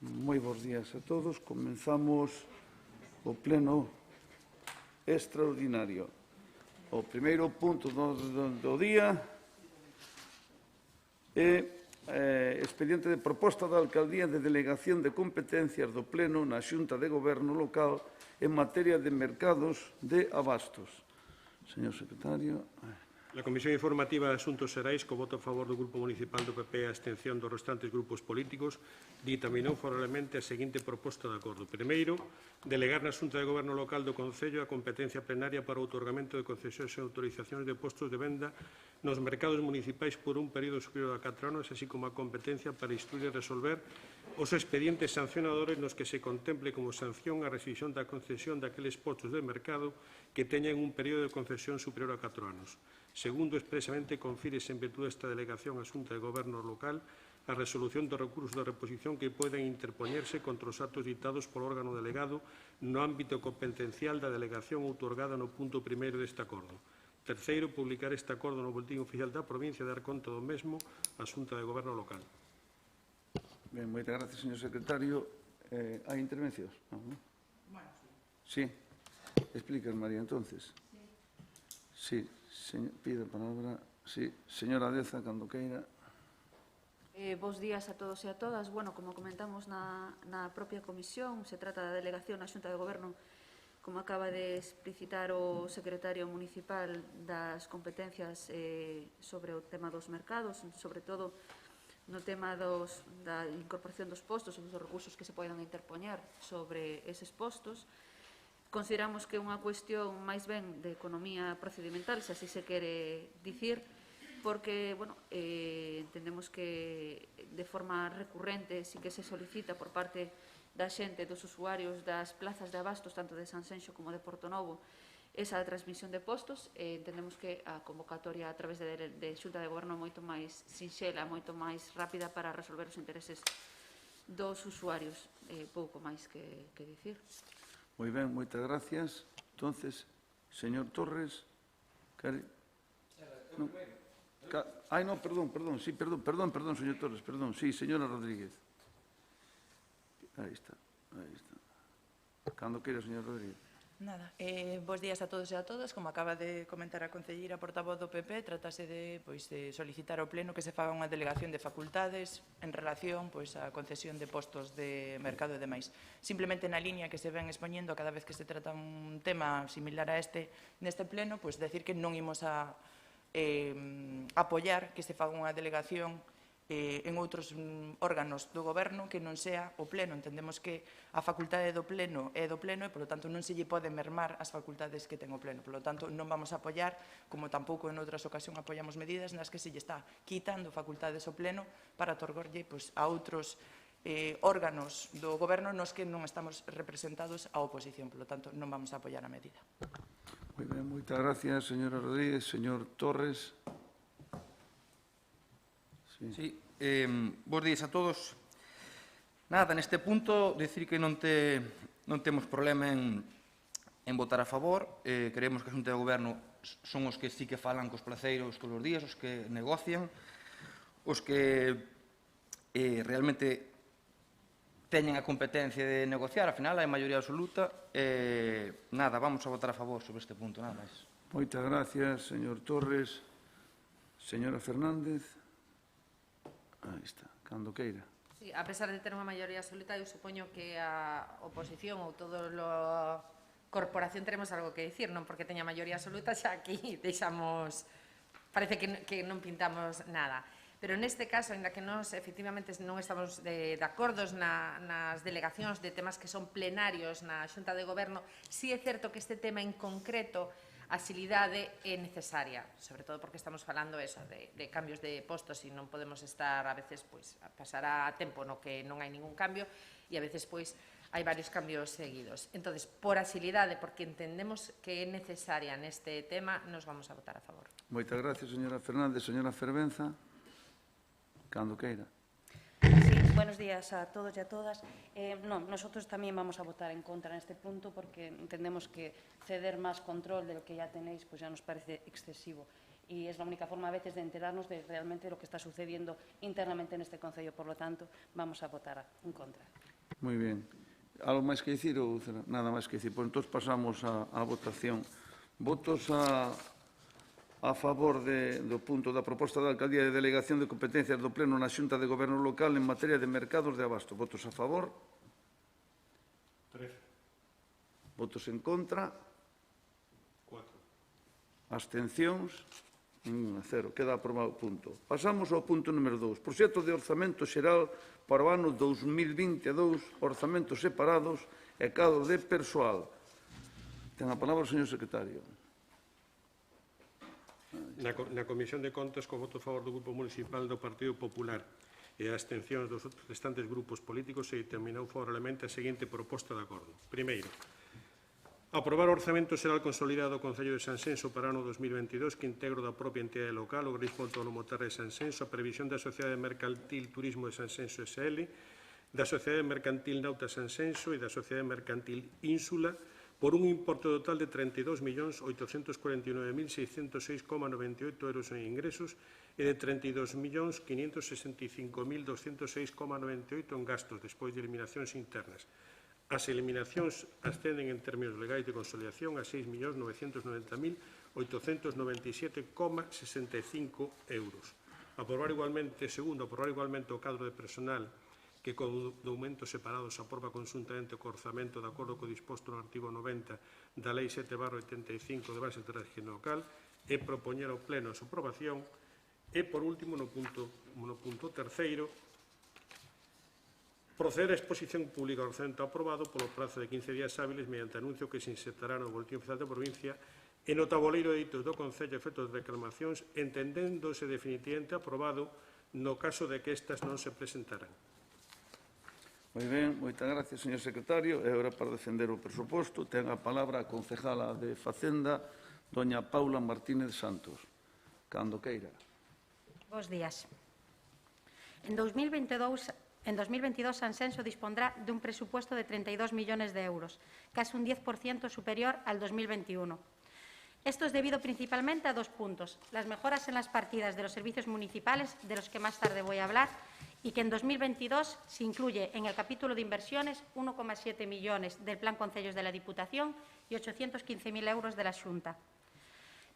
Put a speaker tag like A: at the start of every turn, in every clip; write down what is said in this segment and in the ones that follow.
A: Moi bons días a todos. Comenzamos o pleno extraordinario. O primeiro punto do día é expediente de proposta da Alcaldía de delegación de competencias do Pleno na Xunta de Goberno local en materia de mercados de abastos. Señor secretario.
B: La Comisión Informativa de Asuntos Xerais, co voto a favor do Grupo Municipal do PP e a abstención dos restantes grupos políticos, ditaminou favorablemente a seguinte proposta de acordo. Primeiro, delegar na Xunta de Goberno Local do Concello a competencia plenaria para o outorgamento de concesións e autorizacións de postos de venda nos mercados municipais por un período superior a 4 anos, así como a competencia para instruir e resolver os expedientes sancionadores nos que se contemple como sanción a rescisión da concesión daqueles postos de mercado que teñan un período de concesión superior a 4 anos. Segundo, expresamente confírese en virtude desta delegación á Xunta de Goberno local a resolución dos recursos de reposición que poden interpoñerse contra os actos dictados polo órgano delegado no ámbito competencial da delegación outorgada no punto primeiro deste acordo. Terceiro, publicar este acordo no Boletín Oficial da provincia e dar conta do mesmo á Xunta de Goberno local.
A: Ben, moitas gracias, señor secretario. Hai intervencións?
C: Bueno,
A: sí. Explicas, María, entonces. Sí. Pide a palabra. Sí. Señora Deza, cando queira.
C: Bos días a todos e a todas. Bueno, como comentamos na propia comisión, se trata da delegación na Xunta de Goberno, como acaba de explicitar o secretario municipal, das competencias sobre o tema dos mercados, sobre todo no tema da incorporación dos postos e dos recursos que se poden interpoñer sobre eses postos. Consideramos que é unha cuestión máis ben de economía procedimental, se así se quere dicir, porque entendemos que de forma recurrente sí que se solicita por parte da xente, dos usuarios das plazas de abastos, tanto de Sanxenxo como de Portonovo, esa transmisión de postos. Entendemos que a convocatoria a través de Xunta de Goberno é moito máis sinxela, moito máis rápida para resolver os intereses dos usuarios. Pouco máis que dicir.
A: Moi ben, moitas gracias. Entonces, señor Torres, no. Perdón, sí, perdón, señor Torres, perdón. Sí, señora Rodríguez. Aí está. Cando queira, señor Rodríguez.
D: Nada, bos días a todos e a todas. Como acaba de comentar a concelleira portavoz do PP, tratase de solicitar ao Pleno que se faga unha delegación de facultades en relación á concesión de postos de mercado e demais. Simplemente na liña que se ven expoñendo cada vez que se trata un tema similar a este neste Pleno, decir que non imos a apoiar que se faga unha delegación en outros órganos do Goberno que non sea o Pleno. Entendemos que a facultade do Pleno é do Pleno e, polo tanto, non se lle pode mermar as facultades que ten o Pleno. Polo tanto, non vamos a apoiar, como tampouco en outras ocasións apoiamos medidas nas que se lle está quitando facultades ao Pleno para otorgarlle a outros órganos do Goberno nos que non estamos representados a oposición. Polo tanto, non vamos a apoiar a medida.
A: Moi ben, moitas gracias, señora Rodríguez. Señor Torres.
E: Sí, bos días a todos. Nada, neste punto, dicir que non temos problema en votar a favor. Creemos que a Xunta de Goberno son os que sí que falan cos placeiros todos os días, os que negocian, os que realmente teñen a competencia de negociar. Ao final, hai maioría absoluta. Nada, vamos a votar a favor sobre este punto, nada máis.
A: Moitas gracias, señor Torres. Señora Fernández. Aí está, cando queira.
F: Sí, a pesar de ter unha maioría absoluta, eu supoño que a oposición ou todo a corporación teremos algo que dicir, non porque teña maioría absoluta, xa aquí deixamos, parece que non pintamos nada. Pero neste caso, ainda que nós efectivamente non estamos de acordos nas delegacións de temas que son plenarios na Xunta de Goberno, sí é certo que este tema en concreto, a agilidade é necesaria, sobre todo porque estamos falando de cambios de postos e non podemos estar, a veces, pasará tempo no que non hai ningún cambio e a veces, hai varios cambios seguidos. Entón, por agilidade, porque entendemos que é necesaria neste tema, nos vamos a votar a favor.
A: Moitas gracias, señora Fernández. Señora Fervenza, cando queira.
G: Sí, buenos días a todos e a todas. Nosotros tamén vamos a votar en contra neste punto porque entendemos que ceder máis control de lo que ya tenéis ya nos parece excesivo y es la única forma a veces de enterarnos de realmente lo que está sucediendo internamente en este Concello. Por lo tanto, vamos a votar en contra.
A: Moi ben. Algo máis que dicir ou nada máis que dicir? Pois entón pasamos á votación. Votos a favor do punto da proposta da Alcaldía de Delegación de Competencias do Pleno na Xunta de Goberno Local en materia de mercados de abasto. Votos a favor?
B: 13.
A: Votos en contra?
B: 4.
A: Abstencións? 0. Queda aprobado o punto. Pasamos ao punto número 2. Proxecto de orzamento xeral para o ano 2022, orzamentos separados e cadro de persoal. Ten a palabra o señor secretario.
B: Na Comisión de Contas, co voto a favor do Grupo Municipal do Partido Popular e a abstencións dos restantes grupos políticos, se determinou favorablemente a seguinte proposta de acordo. Primeiro, aprobar o orzamento xeral consolidado do Concello de Sanxenxo para o ano 2022 que integro da propia entidade local, o Organismo Autónomo Terra de Sanxenxo, a previsión da Sociedade Mercantil Turismo de Sanxenxo SL, da Sociedade Mercantil Nauta Sanxenxo e da Sociedade Mercantil Ínsula por un importe total de 32.849.606,98 euros en ingresos e de 32.565.206,98 en gastos despois de eliminacións internas. As eliminacións ascenden en términos legais de consolidación a 6.990.897,65 euros. Segundo, aprobar igualmente o cadro de personal que con documentos separados aproba conxuntamente co orzamento de acordo co disposto no artigo 90 da Lei 7/85 de bases de régimen local e propoñer ao Pleno a súa aprobación. E, por último, no punto terceiro, proceder a exposición pública do orzamento aprobado polo prazo de 15 días hábiles mediante anuncio que se insertará no Boletín Oficial da Provincia e no tabuleiro de editos do Concello a efectos de reclamacións, entendéndose definitivamente aprobado no caso de que estas non se presentaran.
A: Moi ben, moitas gracias, señor secretario. E agora, para defender o presuposto, ten a palabra a concejala de Facenda, doña Paula Martínez Santos. Cando queira.
H: Bos días. En 2022, Sanxenxo dispondrá de un presupuesto de 32 millones de euros, casi un 10% superior al 2021. Esto es debido principalmente a dos puntos: las mejoras en las partidas de los servicios municipales, de los que más tarde voy a hablar, y que en 2022 se incluye en el capítulo de inversiones 1,7 millones del Plan Concellos de la Diputación y 815.000 euros de la Xunta.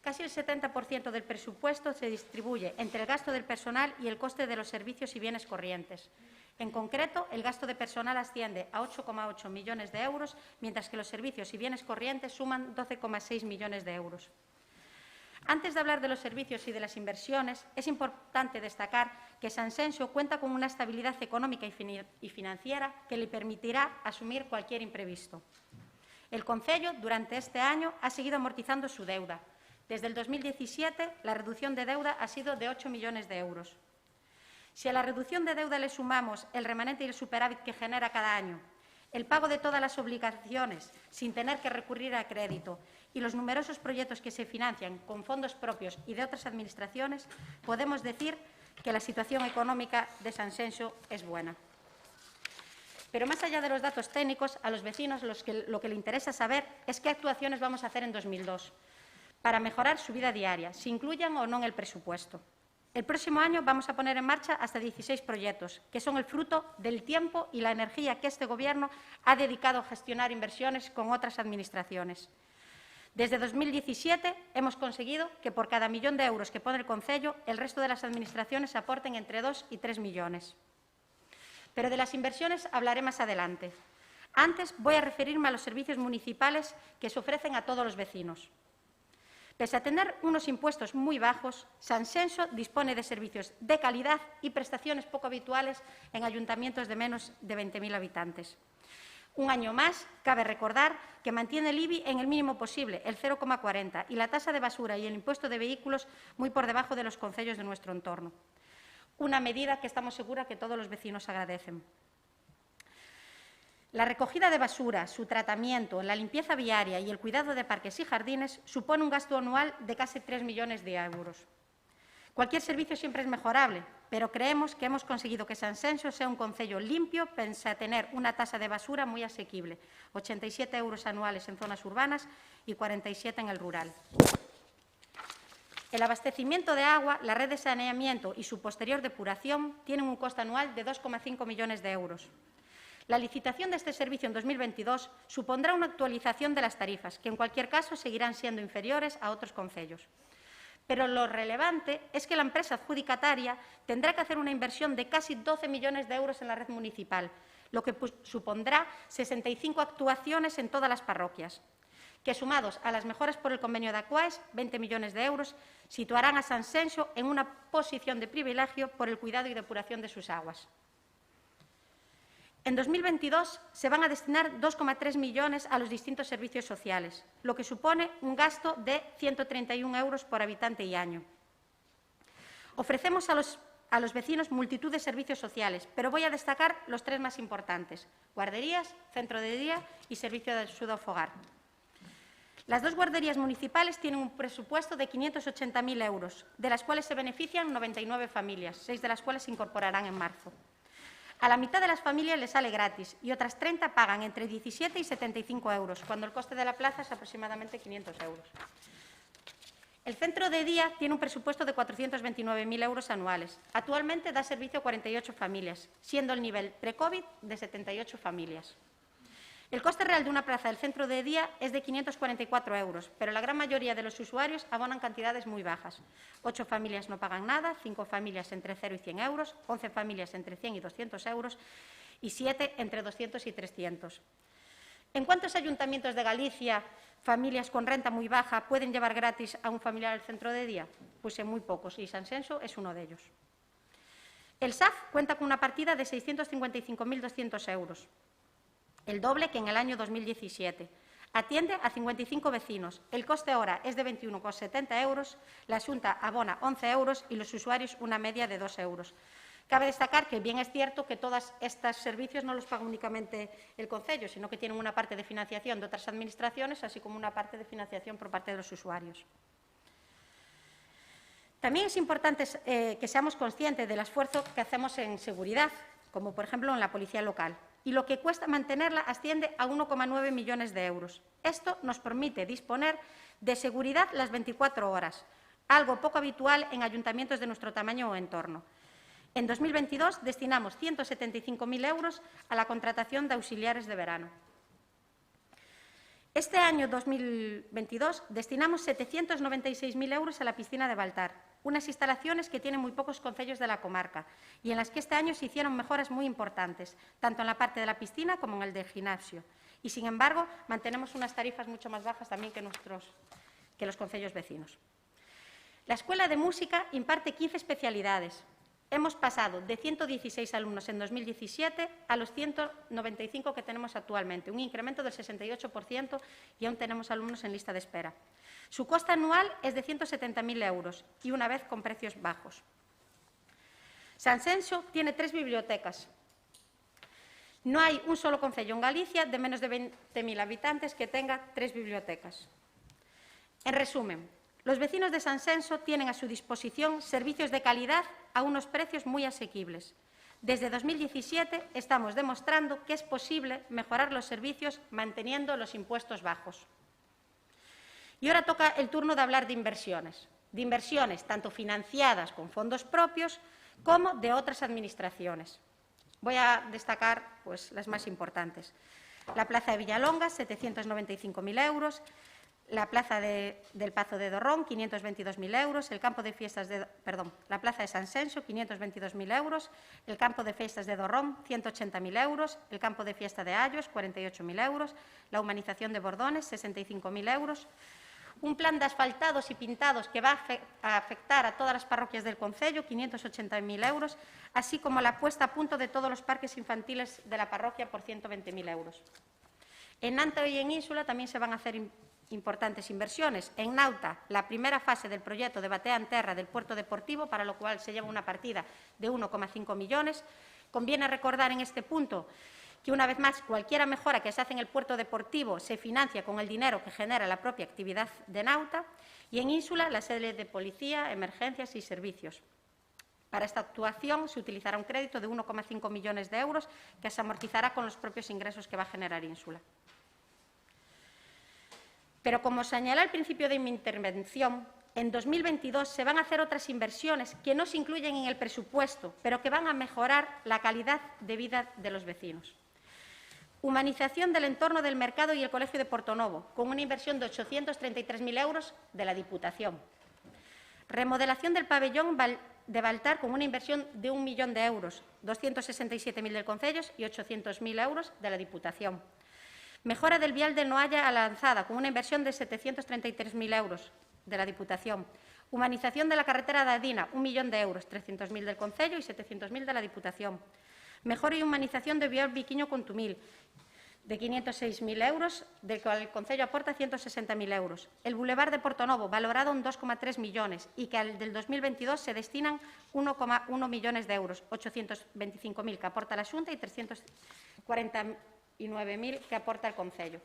H: Casi el 70% del presupuesto se distribuye entre el gasto del personal y el coste de los servicios y bienes corrientes. En concreto, el gasto de personal asciende a 8,8 millones de euros, mientras que los servicios y bienes corrientes suman 12,6 millones de euros. Antes de hablar de los servicios y de las inversiones, es importante destacar que Sanxenxo cuenta con una estabilidad económica y financiera que le permitirá asumir cualquier imprevisto. El Concello, durante este año, ha seguido amortizando su deuda. Desde el 2017, la reducción de deuda ha sido de 8 millones de euros. Si a la reducción de deuda le sumamos el remanente y el superávit que genera cada año, el pago de todas las obligaciones sin tener que recurrir a crédito y los numerosos proyectos que se financian con fondos propios y de otras administraciones, podemos decir que la situación económica de Sanxenxo es buena. Pero más allá de los datos técnicos, a los vecinos lo que le interesa saber es qué actuaciones vamos a hacer en 2002 para mejorar su vida diaria, si incluyan o no en el presupuesto. El próximo año vamos a poner en marcha hasta 16 proyectos, que son el fruto del tiempo y la energía que este Gobierno ha dedicado a gestionar inversiones con otras administraciones. Desde 2017 hemos conseguido que por cada millón de euros que pone el Concello, el resto de las administraciones aporten entre 2 y 3 millones. Pero de las inversiones hablaré más adelante. Antes voy a referirme a los servicios municipales que se ofrecen a todos los vecinos. Pese a tener unos impuestos muy bajos, Sanxenxo dispone de servicios de calidad y prestaciones poco habituales en ayuntamientos de menos de 20.000 habitantes. Un año más, cabe recordar que mantiene el IBI en el mínimo posible, el 0,40, y la tasa de basura y el impuesto de vehículos muy por debajo de los concellos de nuestro entorno. Una medida que estamos seguros que todos los vecinos agradecen. La recogida de basura, su tratamiento, la limpieza viaria y el cuidado de parques y jardines supone un gasto anual de casi 3 millones de euros. Cualquier servicio siempre es mejorable, pero creemos que hemos conseguido que Sanxenxo sea un concello limpio, pese a tener una tasa de basura muy asequible, 87 euros anuales en zonas urbanas y 47 en el rural. El abastecimiento de agua, la red de saneamiento y su posterior depuración tienen un coste anual de 2,5 millones de euros. La licitación de este servicio en 2022 supondrá una actualización de las tarifas, que en cualquier caso seguirán siendo inferiores a otros concellos. Pero lo relevante es que la empresa adjudicataria tendrá que hacer una inversión de casi 12 millones de euros en la red municipal, lo que supondrá 65 actuaciones en todas las parroquias, que sumados a las mejoras por el convenio de Aquaes, 20 millones de euros, situarán a Sanxenxo en una posición de privilegio por el cuidado y depuración de sus aguas. En 2022 se van a destinar 2,3 millones a los distintos servicios sociales, lo que supone un gasto de 131 euros por habitante y año. Ofrecemos a los vecinos multitud de servicios sociales, pero voy a destacar los 3 más importantes: guarderías, centro de día y servicio de ayuda al hogar. Las 2 guarderías municipales tienen un presupuesto de 580.000 euros, de las cuales se benefician 99 familias, 6 de las cuales se incorporarán en marzo. A la mitad de las familias les sale gratis y otras 30 pagan entre 17 y 75 euros, cuando el coste de la plaza es aproximadamente 500 euros. El centro de día tiene un presupuesto de 429.000 euros anuales. Actualmente da servicio a 48 familias, siendo el nivel pre-COVID de 78 familias. El coste real de una plaza del centro de día es de 544 euros, pero la gran mayoría de los usuarios abonan cantidades muy bajas. 8 familias no pagan nada, 5 familias entre 0 y 100 euros, 11 familias entre 100 y 200 euros y 7 entre 200 y 300. ¿En cuántos ayuntamientos de Galicia familias con renta muy baja pueden llevar gratis a un familiar al centro de día? Pues en muy pocos, y Sanxenxo es uno de ellos. El SAF cuenta con una partida de 655.200 euros. El doble que en el año 2017. Atiende a 55 vecinos. El coste hora es de 21,70 euros, la Xunta abona 11 euros y los usuarios una media de 2 euros. Cabe destacar que bien es cierto que todos estos servicios no los paga únicamente el concello, sino que tienen una parte de financiación de otras administraciones, así como una parte de financiación por parte de los usuarios. También es importante que seamos conscientes del esfuerzo que hacemos en seguridad, como por ejemplo en la policía local. Y lo que cuesta mantenerla asciende a 1,9 millones de euros. Esto nos permite disponer de seguridad las 24 horas, algo poco habitual en ayuntamientos de nuestro tamaño o entorno. En 2022 destinamos 175.000 euros a la contratación de auxiliares de verano. Este año 2022 destinamos 796.000 euros a la piscina de Baltar, unas instalaciones que tienen muy pocos concellos de la comarca y en las que este año se hicieron mejoras muy importantes, tanto en la parte de la piscina como en el del gimnasio. Y, sin embargo, mantenemos unas tarifas mucho más bajas también que los concellos vecinos. La Escuela de Música imparte 15 especialidades. Hemos pasado de 116 alumnos en 2017 a los 195 que tenemos actualmente, un incremento del 68% y aún tenemos alumnos en lista de espera. Su coste anual es de 170.000 euros y una vez con precios bajos. Sanxenxo tiene 3 bibliotecas. No hay un solo concello en Galicia de menos de 20.000 habitantes que tenga 3 bibliotecas. En resumen, los vecinos de Sanxenxo tienen a su disposición servicios de calidad a unos precios muy asequibles. Desde 2017 estamos demostrando que es posible mejorar los servicios manteniendo los impuestos bajos. Y ahora toca el turno de hablar de inversiones tanto financiadas con fondos propios como de otras administraciones. Voy a destacar las más importantes. La Plaza de Villalonga, 795.000 euros, la Plaza del Pazo de Dorrón, 522.000 euros, la Plaza de Sanxenxo, 522.000 euros, el Campo de Fiestas de Dorrón, 180.000 euros, el Campo de Fiesta de Ayos, 48.000 euros, la Humanización de Bordones, 65.000 euros, un plan de asfaltados y pintados que va a afectar a todas las parroquias del concello, 580.000 euros, así como la puesta a punto de todos los parques infantiles de la parroquia por 120.000 euros. En Nanta y en Ínsula también se van a hacer importantes inversiones. En Nauta, la primera fase del proyecto de batea en terra del puerto deportivo, para lo cual se lleva una partida de 1,5 millones. Conviene recordar en este punto que, una vez más, cualquier mejora que se hace en el puerto deportivo se financia con el dinero que genera la propia actividad de Nauta. Y en Ínsula, la sede de policía, emergencias y servicios. Para esta actuación se utilizará un crédito de 1,5 millones de euros que se amortizará con los propios ingresos que va a generar Ínsula. Pero, como señalé al principio de mi intervención, en 2022 se van a hacer otras inversiones que no se incluyen en el presupuesto, pero que van a mejorar la calidad de vida de los vecinos. Humanización del entorno del mercado y el Colegio de Portonovo, con una inversión de 833.000 euros de la Diputación. Remodelación del pabellón de Baltar con una inversión de 1 millón de euros, 267.000 del Concello y 800.000 euros de la Diputación. Mejora del vial de Noalla a la Lanzada con una inversión de 733.000 euros de la Diputación. Humanización de la carretera de Adina, 1 millón de euros, 300.000 del Concello y 700.000 de la Diputación. Mejora y humanización de vial Viquiño Contumil, de 506.000 euros, del cual el Concello aporta 160.000 euros. El Boulevard de Portonovo, valorado en 2,3 millones y que al del 2022 se destinan 1,1 millones de euros, 825.000 que aporta la Xunta y 349.000 que aporta el Concello.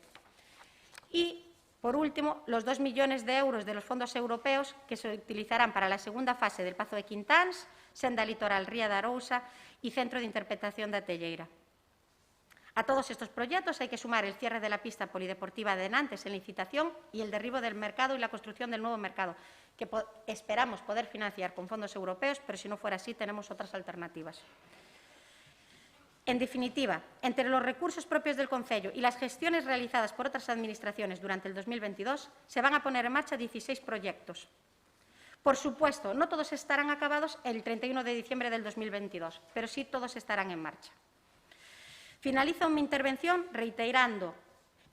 H: Y, por último, los 2 millones de euros de los fondos europeos que se utilizarán para la segunda fase del Pazo de Quintáns, Senda Litoral Ría de Arousa y Centro de Interpretación de Telleira. A todos estos proyectos hay que sumar el cierre de la pista polideportiva de Nantes en licitación y el derribo del mercado y la construcción del nuevo mercado, que esperamos poder financiar con fondos europeos, pero si no fuera así tenemos otras alternativas. En definitiva, entre los recursos propios del Concello y las gestiones realizadas por otras administraciones durante el 2022, se van a poner en marcha 16 proyectos. Por supuesto, no todos estarán acabados el 31 de diciembre del 2022, pero sí todos estarán en marcha. Finalizo mi intervención reiterando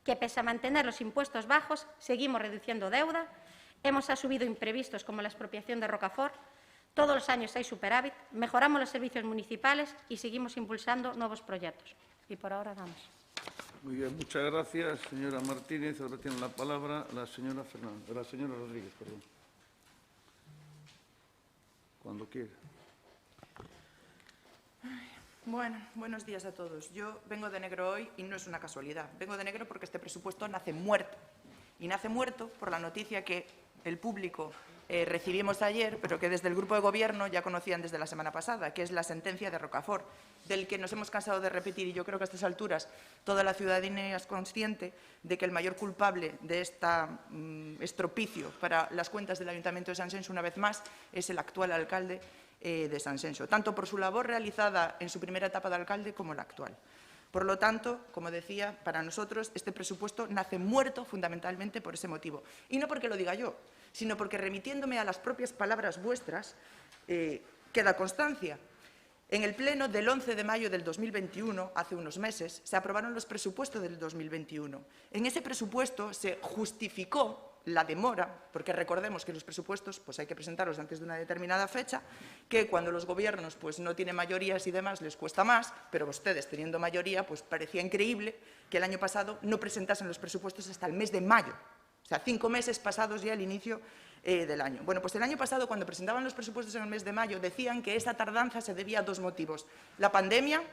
H: que, pese a mantener los impuestos bajos, seguimos reduciendo deuda, hemos asumido imprevistos como la expropiación de Rocafort, todos los años hay superávit, mejoramos los servicios municipales y seguimos impulsando nuevos proyectos. Y por ahora vamos.
A: Muy bien, muchas gracias, señora Martínez. Ahora tiene la palabra la señora Rodríguez. Perdón. Cuando quiera.
D: Bueno, buenos días a todos. Yo vengo de negro hoy y no es una casualidad. Vengo de negro porque este presupuesto nace muerto. Y nace muerto por la noticia que el público recibimos ayer, pero que desde el Grupo de Gobierno ya conocían desde la semana pasada, que es la sentencia de Rocafort, del que nos hemos cansado de repetir, y yo creo que a estas alturas toda la ciudadanía es consciente de que el mayor culpable de este estropicio para las cuentas del Ayuntamiento de Sanxenxo, una vez más, es el actual alcalde de Sanxenxo, tanto por su labor realizada en su primera etapa de alcalde como la actual. Por lo tanto, como decía, para nosotros este presupuesto nace muerto fundamentalmente por ese motivo. Y no porque lo diga yo, sino porque, remitiéndome a las propias palabras vuestras, queda constancia. En el pleno del 11 de mayo del 2021, hace unos meses, se aprobaron los presupuestos del 2021. En ese presupuesto se justificó la demora, porque recordemos que los presupuestos hay que presentarlos antes de una determinada fecha, que cuando los gobiernos no tienen mayorías y demás les cuesta más, pero ustedes teniendo mayoría parecía increíble que el año pasado no presentasen los presupuestos hasta el mes de mayo, o sea, 5 meses pasados ya el inicio del año. Bueno, pues el año pasado, cuando presentaban los presupuestos en el mes de mayo, decían que esa tardanza se debía a 2 motivos. La pandemia,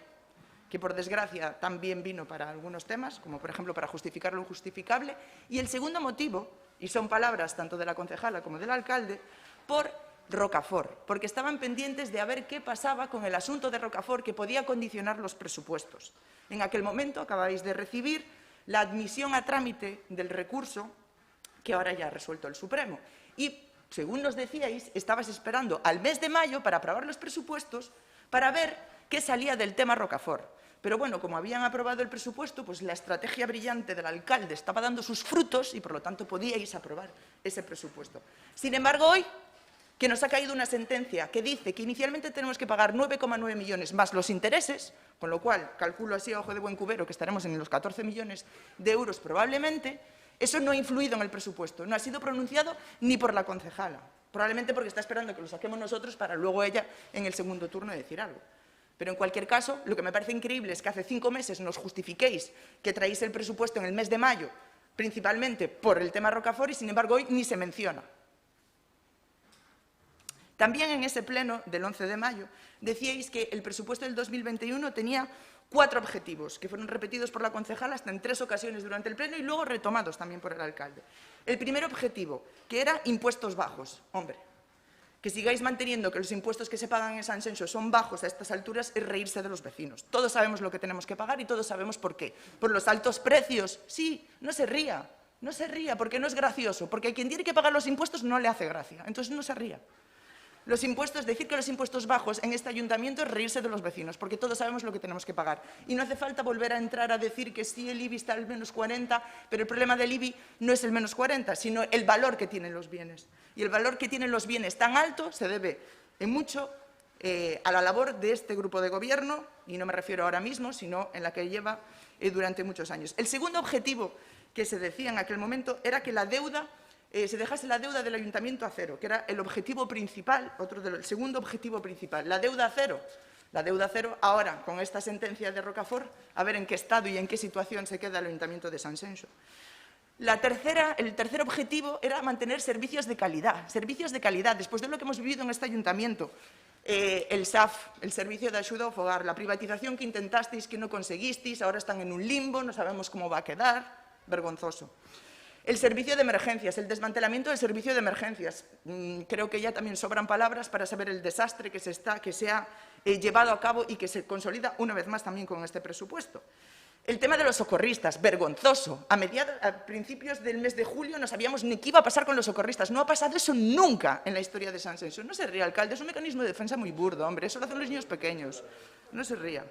D: que por desgracia también vino para algunos temas, como por ejemplo para justificar lo injustificable, y el segundo motivo, y son palabras tanto de la concejala como del alcalde, por Rocafort, porque estaban pendientes de a ver qué pasaba con el asunto de Rocafort que podía condicionar los presupuestos. En aquel momento acabáis de recibir la admisión a trámite del recurso que ahora ya ha resuelto el Supremo. Y, según nos decíais, estabas esperando al mes de mayo para aprobar los presupuestos para ver qué salía del tema Rocafort. Pero bueno, como habían aprobado el presupuesto, la estrategia brillante del alcalde estaba dando sus frutos y, por lo tanto, podíais aprobar ese presupuesto. Sin embargo, hoy, que nos ha caído una sentencia que dice que inicialmente tenemos que pagar 9,9 millones más los intereses, con lo cual, calculo así a ojo de buen cubero que estaremos en los 14 millones de euros probablemente, eso no ha influido en el presupuesto, no ha sido pronunciado ni por la concejala, probablemente porque está esperando que lo saquemos nosotros para luego ella, en el segundo turno, decir algo. Pero, en cualquier caso, lo que me parece increíble es que hace 5 meses nos justifiquéis que traéis el presupuesto en el mes de mayo, principalmente por el tema Rocafort, y, sin embargo, hoy ni se menciona. También en ese pleno del 11 de mayo decíais que el presupuesto del 2021 tenía 4 objetivos, que fueron repetidos por la concejala hasta en 3 ocasiones durante el pleno y luego retomados también por el alcalde. El primer objetivo, que era impuestos bajos. Hombre, que sigáis manteniendo que los impuestos que se pagan en Sanxenxo son bajos a estas alturas es reírse de los vecinos. Todos sabemos lo que tenemos que pagar y todos sabemos por qué. Por los altos precios. Sí, no se ría, porque no es gracioso, porque a quien tiene que pagar los impuestos no le hace gracia, entonces no se ría. Los impuestos, decir que los impuestos bajos en este ayuntamiento es reírse de los vecinos, porque todos sabemos lo que tenemos que pagar. Y no hace falta volver a entrar a decir que sí, el IBI está al menos 40, pero el problema del IBI no es el menos 40, sino el valor que tienen los bienes. Y el valor que tienen los bienes tan alto se debe en mucho a la labor de este grupo de gobierno, y no me refiero ahora mismo, sino en la que lleva durante muchos años. El segundo objetivo que se decía en aquel momento era que la deuda se dejase la deuda del ayuntamiento a cero, que era el objetivo principal, el segundo objetivo principal, la deuda a cero. La deuda a cero, ahora, con esta sentencia de Rocafort, a ver en qué estado y en qué situación se queda el ayuntamiento de Sanxenxo. El tercer objetivo era mantener servicios de calidad, después de lo que hemos vivido en este ayuntamiento. El SAF, el Servicio de Ayuda ao Fogar, la privatización que intentasteis, que no conseguisteis, ahora están en un limbo, no sabemos cómo va a quedar, vergonzoso. El servicio de emergencias, el desmantelamiento del servicio de emergencias. Creo que ya también sobran palabras para saber el desastre que se ha llevado a cabo y que se consolida una vez más también con este presupuesto. El tema de los socorristas, vergonzoso. A principios del mes de julio no sabíamos ni qué iba a pasar con los socorristas. No ha pasado eso nunca en la historia de Sanxenxo. No se ría, alcalde, es un mecanismo de defensa muy burdo, hombre. Eso lo hacen los niños pequeños. No se ría.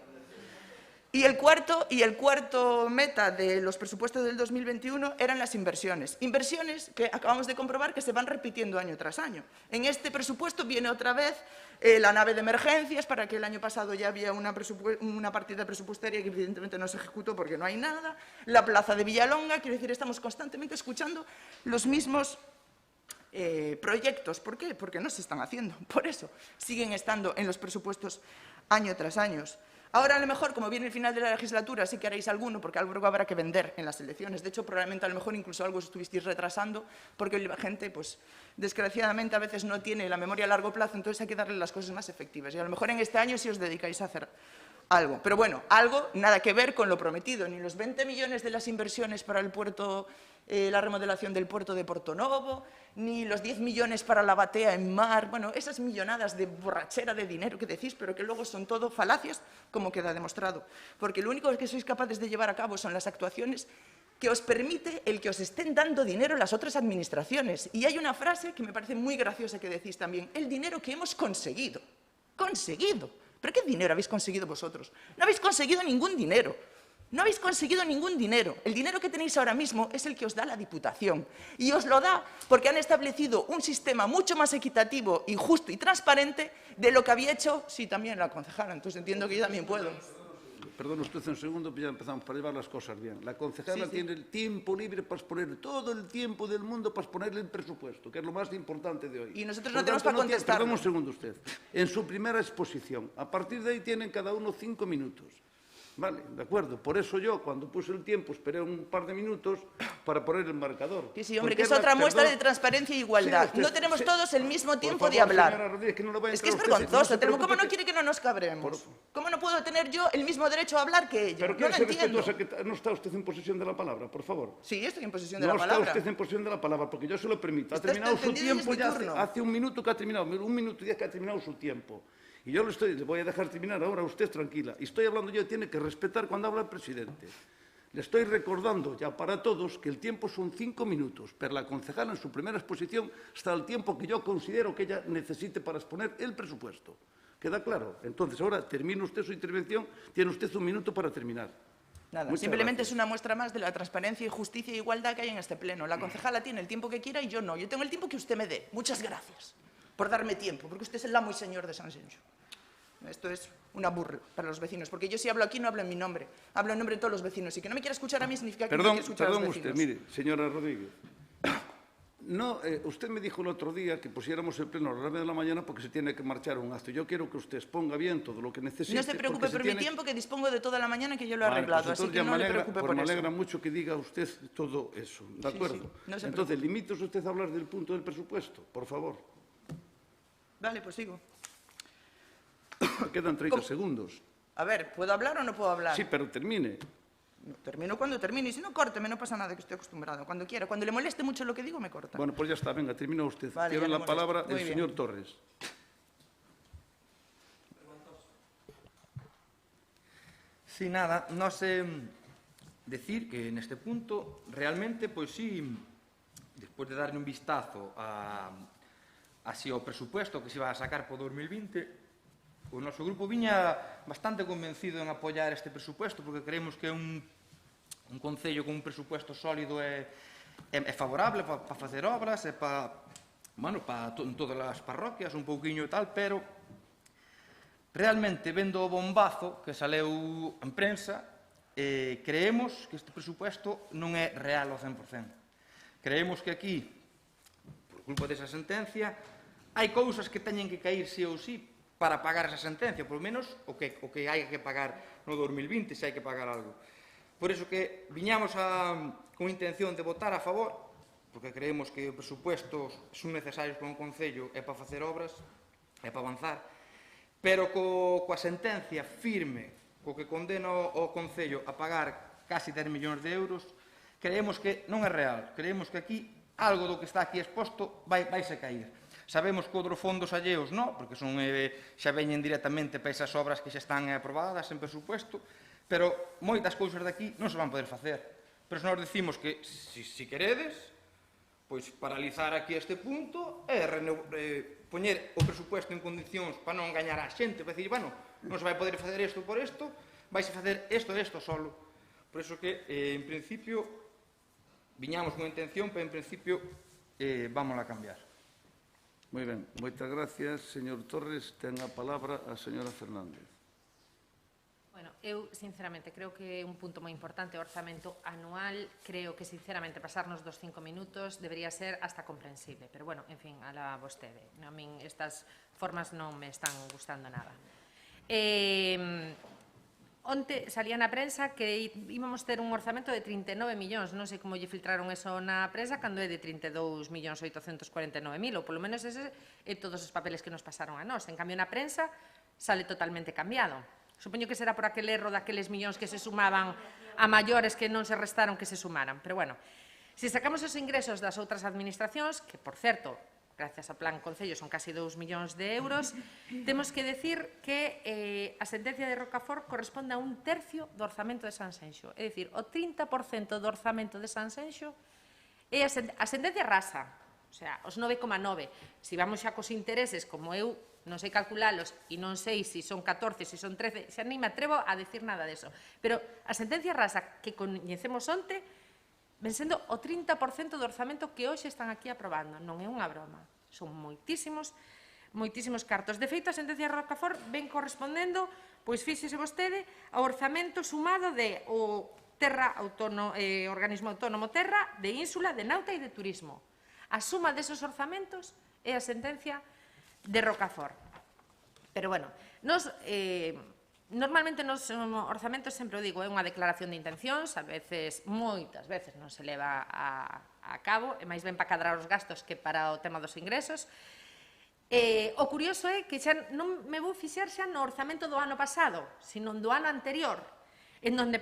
D: Y el cuarto meta de los presupuestos del 2021 eran las inversiones. Inversiones que acabamos de comprobar que se van repitiendo año tras año. En este presupuesto viene otra vez la nave de emergencias, para que el año pasado ya había una partida presupuestaria que evidentemente no se ejecutó porque no hay nada. La plaza de Villalonga, quiero decir, estamos constantemente escuchando los mismos proyectos. ¿Por qué? Porque no se están haciendo. Por eso siguen estando en los presupuestos año tras año. Ahora, a lo mejor, como viene el final de la legislatura, sí que haréis alguno, porque algo habrá que vender en las elecciones. De hecho, probablemente, a lo mejor, incluso algo os estuvisteis retrasando, porque la gente, pues, desgraciadamente, a veces no tiene la memoria a largo plazo, entonces hay que darle las cosas más efectivas. Y a lo mejor en este año sí os dedicáis a hacer algo. Pero bueno, algo nada que ver con lo prometido, ni los 20 millones de las inversiones para el puerto, la remodelación del puerto de Portonovo, ni los 10 millones para la batea en mar. Bueno, esas millonadas de borrachera de dinero que decís, pero que luego son todo falacias, como queda demostrado. Porque lo único que sois capaces de llevar a cabo son las actuaciones que os permite el que os estén dando dinero las otras administraciones. Y hay una frase que me parece muy graciosa que decís también: el dinero que hemos conseguido. ¡Conseguido! ¿Pero qué dinero habéis conseguido vosotros? No habéis conseguido ningún dinero. No habéis conseguido ningún dinero. El dinero que tenéis ahora mismo es el que os da la Diputación. Y os lo da porque han establecido un sistema mucho más equitativo, y justo y transparente de lo que había hecho, sí, también la concejala. Entonces entiendo que yo también puedo.
A: Perdón usted un segundo, pues ya empezamos para llevar las cosas bien. La concejala tiene el tiempo libre para exponer todo el tiempo del mundo para exponerle el presupuesto, que es lo más importante de hoy.
D: Y nosotros no tenemos para contestar.
A: Perdón un segundo usted. En su primera exposición, a partir de ahí tienen cada uno 5 minutos. Vale, de acuerdo. Por eso yo, cuando puse el tiempo, esperé un par de minutos para poner el marcador.
D: Sí, hombre, que es otra muestra de transparencia e igualdad. No tenemos todos el mismo tiempo de hablar. Es que es vergonzoso. ¿Cómo no quiere que no nos cabremos? ¿Cómo no puedo tener yo el mismo derecho a hablar que ella?
A: No lo entiendo. ¿No está usted en posesión de la palabra, por favor?
D: Sí, estoy en posesión de la palabra.
A: No está usted en posesión de la palabra, porque yo se lo permito. Ha terminado su tiempo ya hace 1 minuto que ha terminado. 1 minuto y 10 que ha terminado su tiempo. Y yo le voy a dejar terminar ahora a usted, tranquila. Y estoy hablando yo, tiene que respetar cuando habla el presidente. Le estoy recordando ya para todos que el tiempo son 5 minutos, pero la concejala en su primera exposición está el tiempo que yo considero que ella necesite para exponer el presupuesto. ¿Queda claro? Entonces, ahora termina usted su intervención, tiene usted 1 minuto para terminar.
D: Nada, simplemente es una muestra más de la transparencia y justicia e igualdad que hay en este pleno. La concejala tiene el tiempo que quiera y yo no. Yo tengo el tiempo que usted me dé. Muchas gracias por darme tiempo, porque usted es el amo y señor de Sanxenxo. Esto es una burla para los vecinos, porque yo si hablo aquí no hablo en mi nombre, hablo en nombre de todos los vecinos, y que no me quiera escuchar a mí significa que no me quiere escuchar a los vecinos.
A: Perdón usted, mire, señora Rodríguez. No, usted me dijo el otro día que pusiéramos el pleno a las 9 de la mañana porque se tiene que marchar un acto. Yo quiero que usted exponga bien todo lo que necesite.
D: No se preocupe por mi tiempo, que dispongo de toda la mañana, que yo lo he arreglado, así que no le preocupe por eso.
A: Me alegra mucho que diga usted todo eso, ¿de acuerdo? Entonces, limítese usted a hablar del punto del presupuesto, por favor.
D: Vale, pues sigo.
A: Quedan 30 segundos.
D: A ver, ¿puedo hablar o no puedo hablar?
A: Sí, pero termine.
D: No, termino cuando termine, y si no, córteme, no pasa nada, que estoy acostumbrado. Cuando quiera, cuando le moleste mucho lo que digo, me corta.
A: Bueno, pues ya está, venga, termina usted.
D: Vale,
A: tiene la palabra el señor Torres.
E: Sí, nada, no sé decir que en este punto realmente, pues sí, después de darle un vistazo así o presupuesto que se iba a sacar por 2020, o noso grupo viña bastante convencido en apoiar este presupuesto porque creemos que é un concello con un presupuesto sólido é favorable para facer obras e para todas as parroquias un pouquiño e tal, pero realmente vendo o bombazo que saleu en prensa creemos que este presupuesto non é real ao 100%. Creemos que aquí, por culpa desa sentencia, hai cousas que teñen que cair sí ou sí para pagar esa sentencia, por menos o que hai que pagar no 2020, se hai que pagar algo. Por iso que viñamos con intención de votar a favor, porque creemos que os presupuestos son necesarios para un concello e para facer obras, e para avanzar, pero coa sentencia firme, co que condena o concello a pagar casi 10 millóns de euros, creemos que non é real. Creemos que aquí algo do que está aquí exposto vaise cair. Sabemos que outros fondos alleos non, porque xa veñen directamente para esas obras que xa están aprobadas en presupuesto, pero moitas cousas de aquí non se van poder facer. Pero se nós decimos que, se queredes, pois paralizar aquí este punto e poñer o presupuesto en condicións para non engañar a xente, para dicir, bueno, non se vai poder facer isto por isto, vais a facer isto e isto solo. Por iso que, en principio, viñamos con intención, pero en principio vamos a cambiar.
A: Moi ben, moitas gracias, señor Torres. Ten a palabra a señora Fernández.
F: Bueno, eu, sinceramente, creo que é un punto moi importante o orzamento anual. Creo que, sinceramente, pasarnos dos 5 minutos debería ser hasta comprensible. Pero, bueno, en fin, ala vostede. A min estas formas non me están gustando nada. Onte salía na prensa que íbamos ter un orzamento de 39 millóns. Non sei como lle filtraron eso na prensa cando é de 32.849.000, ou polo menos ese é todos os papeles que nos pasaron a nós. En cambio, na prensa sale totalmente cambiado. Supoño que será por aquel erro daqueles millóns que se sumaban a maiores que non se restaron que se sumaran. Pero, bueno, se sacamos os ingresos das outras administracións, que, por certo, gracias ao Plan Concello son casi 2 millóns de euros, temos que decir que a sentencia de Rocafort corresponde a 1/3 do orzamento de Sanxenxo. É dicir, o 30% do orzamento de Sanxenxo é a sentencia rasa, o sea, os 9,9. Se vamos xa cos intereses, como eu non sei calculalos e non sei se son 14, se son 13, xa nem me atrevo a decir nada deso. Pero a sentencia rasa que coñecemos onte ven sendo o 30% do orzamento que hoxe están aquí aprobando. Non é unha broma. Son moitísimos cartos. De feito, a sentencia de Rocafort ven correspondendo, pois fíxese vostede, ao orzamento sumado de o Organismo Autónomo Terra, de Ínsula, de Nauta e de Turismo. A suma desos orzamentos é a sentencia de Rocafort. Pero, bueno, normalmente nos orzamentos, sempre o digo, é unha declaración de intencións, moitas veces non se leva a cabo, e máis ben para cadrar os gastos que para o tema dos ingresos. O curioso é que xa non me vou fixar xa no orzamento do ano pasado, sino do ano anterior, en donde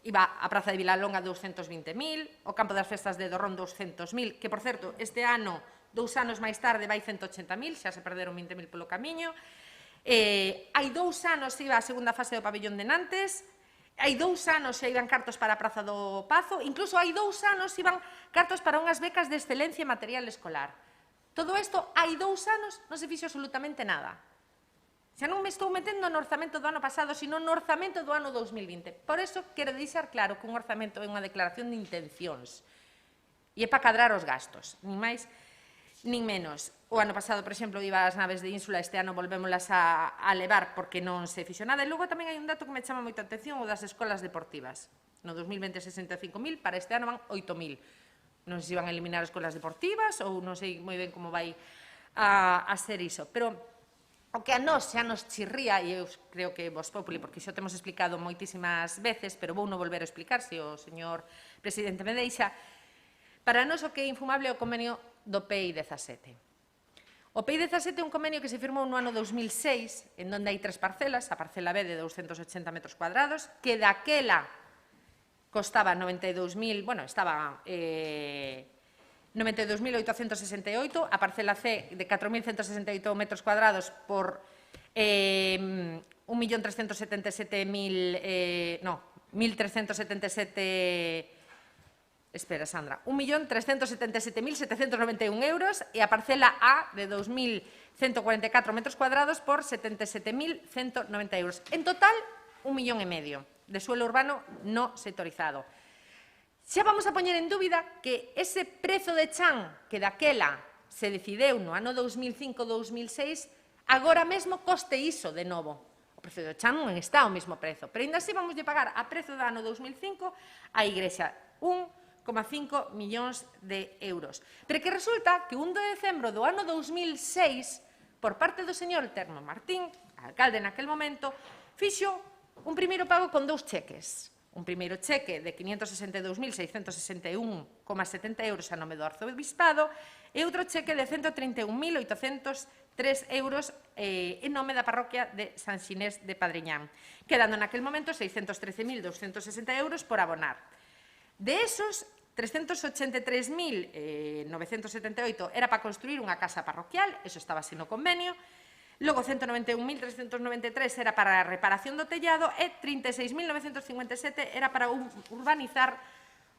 F: iba a Praza de Vilalonga 220.000, o Campo das Festas de Dorrón 200.000, que, por certo, este ano, 2 anos máis tarde, vai 180.000, xa se perderon 20.000 polo camiño. Hai 2 anos iba a segunda fase do pabellón de Nantes, hai 2 anos xa iban cartos para a Praza do Pazo, incluso hai 2 anos iban cartos para unhas becas de excelencia en material escolar. Todo isto, hai 2 anos, non se fixo absolutamente nada. Xa non me estou metendo no orzamento do ano pasado, sino no orzamento do ano 2020. Por iso, quero deixar claro que un orzamento é unha declaración de intencións. E é para cadrar os gastos, nin máis nin menos. O ano pasado, por exemplo, iba as naves de Ínsula, este ano volvémolas a levar porque non se fixo nada. E logo tamén hai un dato que me chama moita atención, o das escolas deportivas. No 2020, 65.000, para este ano van 8.000. Non sei se van a eliminar escolas deportivas ou non sei moi ben como vai a ser iso. Pero o que a nós xa nos chirría, e eu creo que vos populi, porque xo temos explicado moitísimas veces, pero vou non volver a explicar, se o señor presidente me deixa, para nós o que é infumable é o convenio do PEI 17. O PEI 17 é un convenio que se firmou no ano 2006, en donde hai 3 parcelas, a parcela B de 280 metros cuadrados, que daquela costaba 92.000, bueno, estaba 92.868, a parcela C de 4.168 metros cuadrados por 1.377.000, no, 1.377 Espera, Sandra. 1.377.791 euros e a parcela A de 2.144 metros cuadrados por 77.190 euros. En total, 1,5 millón de suelo urbano no sectorizado. Xa vamos a poñer en dúbida que ese prezo de chan que daquela se decideu no ano 2005-2006, agora mesmo coste iso de novo. O prezo do chan non está ao mesmo prezo, pero ainda así vamos a pagar a prezo do ano 2005 a Igrexa 1,5 millóns de euros. Pero que resulta que 1 de decembro do ano 2006, por parte do señor Termo Martín, alcalde naquel momento, fixo un primeiro pago con 2 cheques. Un primeiro cheque de 562.661,70 euros a nome do Arzobispado e outro cheque de 131.803 euros en nome da parroquia de San Xinés de Padriñán, quedando naquel momento 613.260 euros por abonar. De esos, 383.978 era para construir unha casa parroquial, eso estaba así no convenio. Logo, 191.393 era para a reparación do tellado e 36.957 era para urbanizar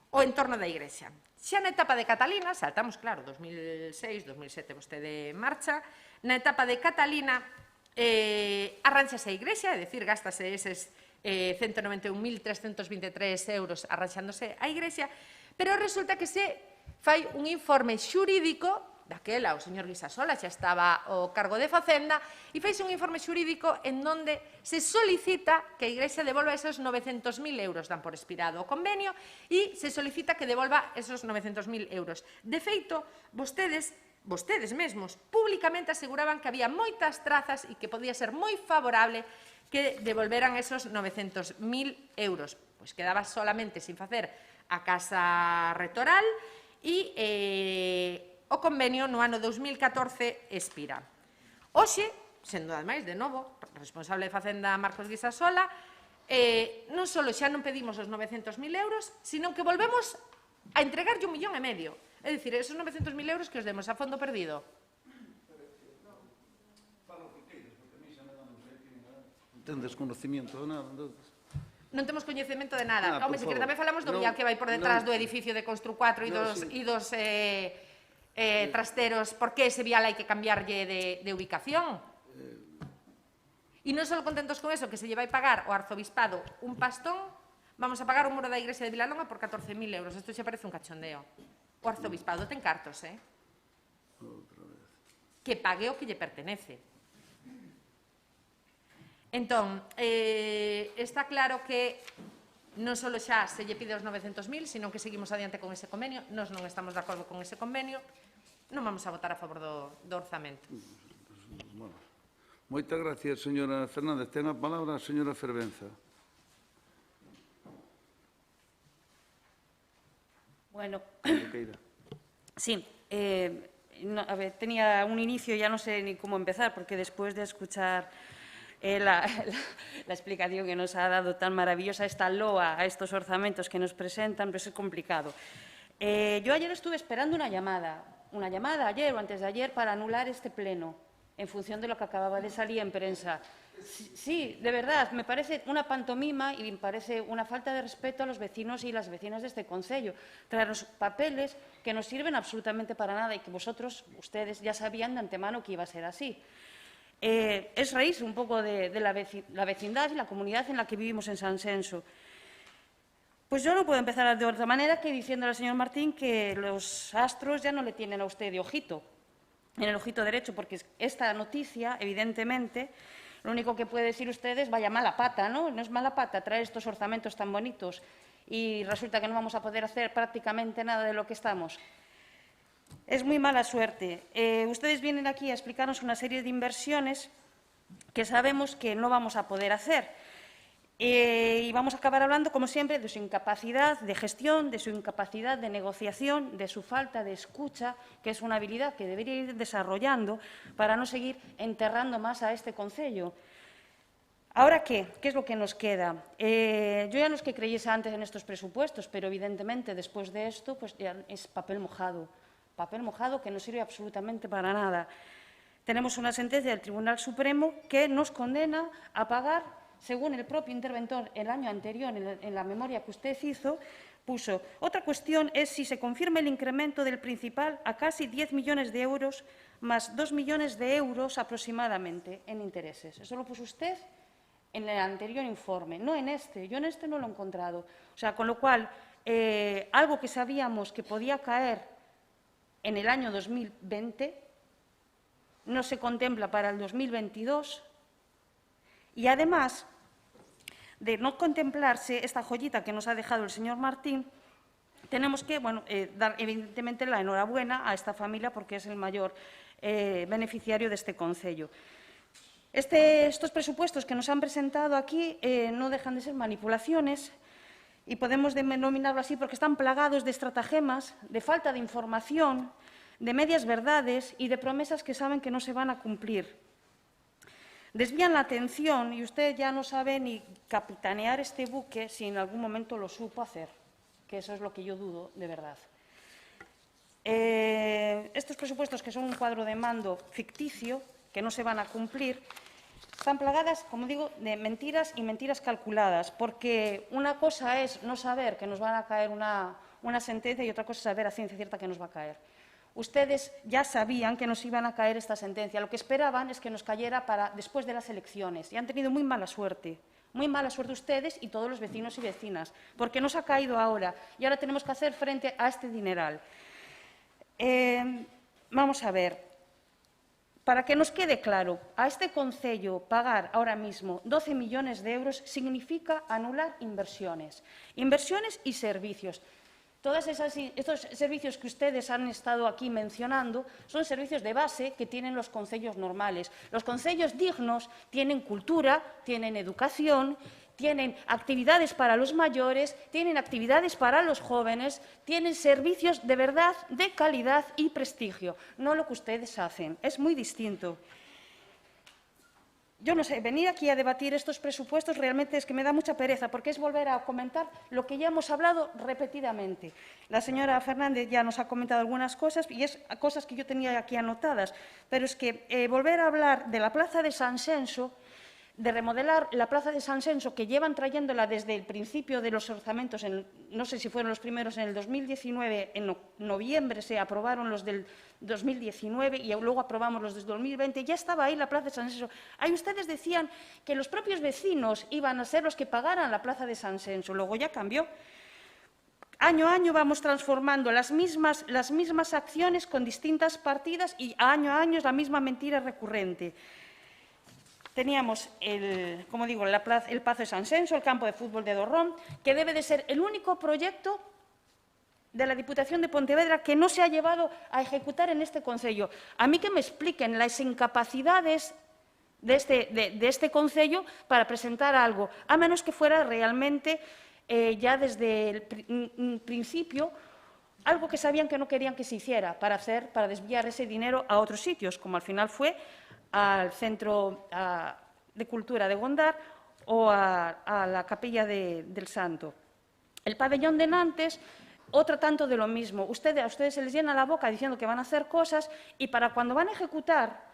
F: o entorno da igrexa. Xa na etapa de Catalina, saltamos, claro, 2006, 2007 vostede marcha, na etapa de Catalina arranxase a igrexa, é dicir, gástase eses 191.323 euros arranxándose a igrexa, pero resulta que se fai un informe xurídico. Daquela, o señor Guisasola xa estaba ao cargo de Facenda e feixe un informe xurídico en donde se solicita que a Igrexa devolva esos 900.000 euros, dan por expirado o convenio, e se solicita que devolva esos 900.000 euros. De feito, vostedes mesmos, públicamente aseguraban que había moitas trazas e que podía ser moi favorable que devolveran esos 900.000 euros. Pois quedaba solamente sin facer a Casa Retoral e o convenio no ano 2014 expira. Hoxe, sendo ademais, de novo, responsable de Facenda Marcos Guisasola, non só xa non pedimos os 900.000 euros, sino que volvemos a entregarlle 1,5 millón. É dicir, esos 900.000 euros que os demos a fondo perdido.
A: Non ten desconocimiento de nada, entonces.
F: Non temos coñecemento de nada. Home, se que tamén falamos do
A: No,
F: billar que vai por detrás
A: no.
F: do edificio de Constru 4 e
A: No,
F: dos
A: sí.
F: trasteros, por que ese vial hai que cambiarlle de ubicación? E non só contentos con eso, que se lle vai pagar o arzobispado un pastón, vamos a pagar o muro da igrexa de Vilalonga por 14.000 euros. Isto xa parece un cachondeo. O arzobispado ten cartos, que pague o que lle pertenece. Entón, está claro que non só xa se lle pide os 900.000, sino que seguimos adiante con ese convenio. Nós non estamos de acordo con ese convenio. Non vamos a votar a favor do orzamento.
A: Bueno, moitas gracias, señora Fernández. Ten a palabra a señora Fervenza.
G: Bueno,
A: Queira.
G: sí, a ver, tenía un inicio, ya no sé ni cómo empezar, porque después de escuchar la explicación que nos ha dado tan maravillosa, esta loa a estos orzamentos que nos presentan, pues es complicado. Yo ayer estuve esperando una llamada ayer o antes de ayer para anular este pleno, en función de lo que acababa de salir en prensa. Sí, de verdad, me parece una pantomima y me parece una falta de respeto a los vecinos y las vecinas de este concello. Traernos papeles que no sirven absolutamente para nada y que ustedes ya sabían de antemano que iba a ser así. Es reírse un poco de la vecindad y la comunidad en la que vivimos en San Senso. Pues yo no puedo empezar de otra manera que diciéndole al señor Martín que los astros ya no le tienen a usted de ojito, en el ojito derecho, porque esta noticia, evidentemente, lo único que puede decir usted es vaya mala pata, ¿no? No es mala pata traer estos orzamentos tan bonitos y resulta que no vamos a poder hacer prácticamente nada de lo que estamos. Es muy mala suerte. Ustedes vienen aquí a explicarnos una serie de inversiones que sabemos que no vamos a poder hacer. Y vamos a acabar hablando, como siempre, de su incapacidad de gestión, de su incapacidad de negociación, de su falta de escucha, que es una habilidad que debería ir desarrollando para no seguir enterrando más a este concello. ¿Ahora qué? ¿Qué es lo que nos queda? Yo ya no es que creyese antes en estos presupuestos, pero evidentemente después de esto pues ya es papel mojado que no sirve absolutamente para nada. Tenemos una sentencia del Tribunal Supremo que nos condena a pagar, según el propio interventor el año anterior, en la memoria que usted hizo, puso, otra cuestión es si se confirma el incremento del principal a casi 10 millones de euros más 2 millones de euros aproximadamente en intereses. Eso lo puso usted en el anterior informe, no en este. Yo en este no lo he encontrado. O sea, con lo cual, algo que sabíamos que podía caer en el año 2020 no se contempla para el 2022 y, además de no contemplarse esta joyita que nos ha dejado el señor Martín, tenemos que dar evidentemente la enhorabuena a esta familia porque es el mayor beneficiario de este concello. Estos presupuestos que nos han presentado aquí no dejan de ser manipulaciones y podemos denominarlo así porque están plagados de estratagemas, de falta de información, de medias verdades y de promesas que saben que no se van a cumplir. Desvían la atención y usted ya no sabe ni capitanear este buque si en algún momento lo supo hacer, que eso es lo que yo dudo de verdad. Estos presupuestos, que son un cuadro de mando ficticio, que no se van a cumplir, están plagadas, como digo, de mentiras y mentiras calculadas, porque una cosa es no saber que nos va a caer una sentencia y otra cosa es saber a ciencia cierta que nos va a caer. Ustedes ya sabían que nos iban a caer esta sentencia. Lo que esperaban es que nos cayera para después de las elecciones y han tenido muy mala suerte ustedes y todos los vecinos y vecinas, porque nos ha caído ahora y ahora tenemos que hacer frente a este dineral. Vamos a ver, para que nos quede claro, a este concello pagar ahora mismo 12 millones de euros significa anular inversiones y servicios. Todos estos servicios que ustedes han estado aquí mencionando son servicios de base que tienen los concellos normales. Los concellos dignos tienen cultura, tienen educación, tienen actividades para los mayores, tienen actividades para los jóvenes, tienen servicios de verdad, de calidad y prestigio, no lo que ustedes hacen. Es muy distinto. Yo no sé, venir aquí a debatir estos presupuestos realmente es que me da mucha pereza, porque es volver a comentar lo que ya hemos hablado repetidamente. La señora Fernández ya nos ha comentado algunas cosas y es cosas que yo tenía aquí anotadas, pero es que volver a hablar de la Plaza de San Senso, de remodelar la Plaza de San Senso, que llevan trayéndola desde el principio de los orzamentos, no sé si fueron los primeros en el 2019, en noviembre se aprobaron los del 2019 y luego aprobamos los del 2020, ya estaba ahí la Plaza de San Senso. Ahí ustedes decían que los propios vecinos iban a ser los que pagaran la Plaza de San Senso, luego ya cambió. Año a año vamos transformando las mismas acciones con distintas partidas y año a año es la misma mentira recurrente. Teníamos, como digo, el Pazo de San Senso, el campo de fútbol de Dorrón, que debe de ser el único proyecto de la Diputación de Pontevedra que no se ha llevado a ejecutar en este concello. A mí que me expliquen las incapacidades de este concello para presentar algo, a menos que fuera realmente ya desde el principio algo que sabían que no querían que se hiciera para desviar ese dinero a otros sitios, como al final fue al Centro de Cultura de Gondar o a la Capilla del Santo. El pabellón de Nantes, otro tanto de lo mismo. A ustedes se les llena la boca diciendo que van a hacer cosas y para cuando van a ejecutar,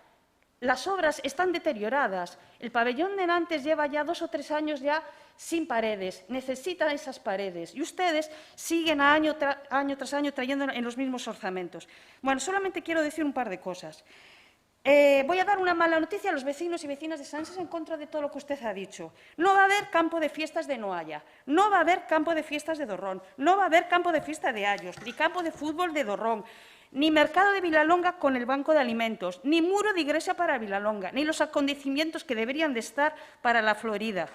G: las obras están deterioradas. El pabellón de Nantes lleva ya 2 o 3 años ya sin paredes, necesitan esas paredes y ustedes siguen año tras año trayendo en los mismos orzamentos. Bueno, solamente quiero decir un par de cosas. Voy a dar una mala noticia a los vecinos y vecinas de San Senso en contra de todo lo que usted ha dicho. No va a haber campo de fiestas de Noalla, no va a haber campo de fiestas de Dorrón, no va a haber campo de fiesta de Ayos, ni campo de fútbol de Dorrón, ni mercado de Vilalonga con el banco de alimentos, ni muro de iglesia para Vilalonga, ni los acontecimientos que deberían de estar para la Florida,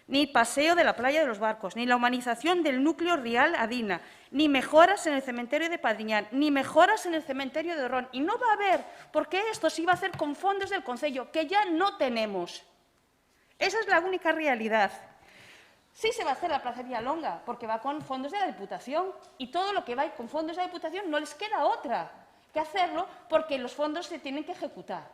G: ni paseo de la playa de los barcos, ni la humanización del núcleo Rial Adina, ni mejoras en el cementerio de Padriñán, ni mejoras en el cementerio de Dorrón. Y no va a haber, porque esto se iba a hacer con fondos del concello, que ya no tenemos. Esa es la única realidad. Sí se va a hacer la Plaza de Vilalonga, porque va con fondos de la Diputación, y todo lo que va con fondos de la Diputación no les queda otra que hacerlo, porque los fondos se tienen que ejecutar.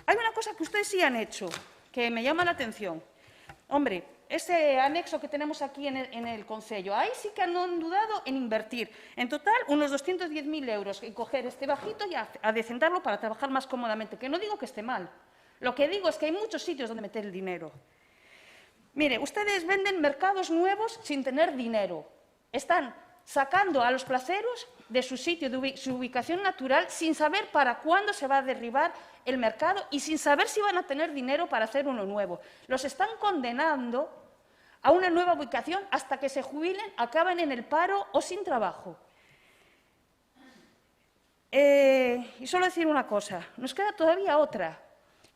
G: Hay una cosa que ustedes sí han hecho, que me llama la atención. Hombre, ese anexo que tenemos aquí en el concello, ahí sí que han dudado en invertir. En total, unos 210.000 euros, en coger este bajito y a decentarlo para trabajar más cómodamente, que no digo que esté mal. Lo que digo es que hay muchos sitios donde meter el dinero. Mire, ustedes venden mercados nuevos sin tener dinero. Están sacando a los placeros de su sitio, de su ubicación natural, sin saber para cuándo se va a derribar el mercado y sin saber si van a tener dinero para hacer uno nuevo. Los están condenando a una nueva ubicación hasta que se jubilen, acaben en el paro o sin trabajo. Y solo decir una cosa, nos queda todavía otra,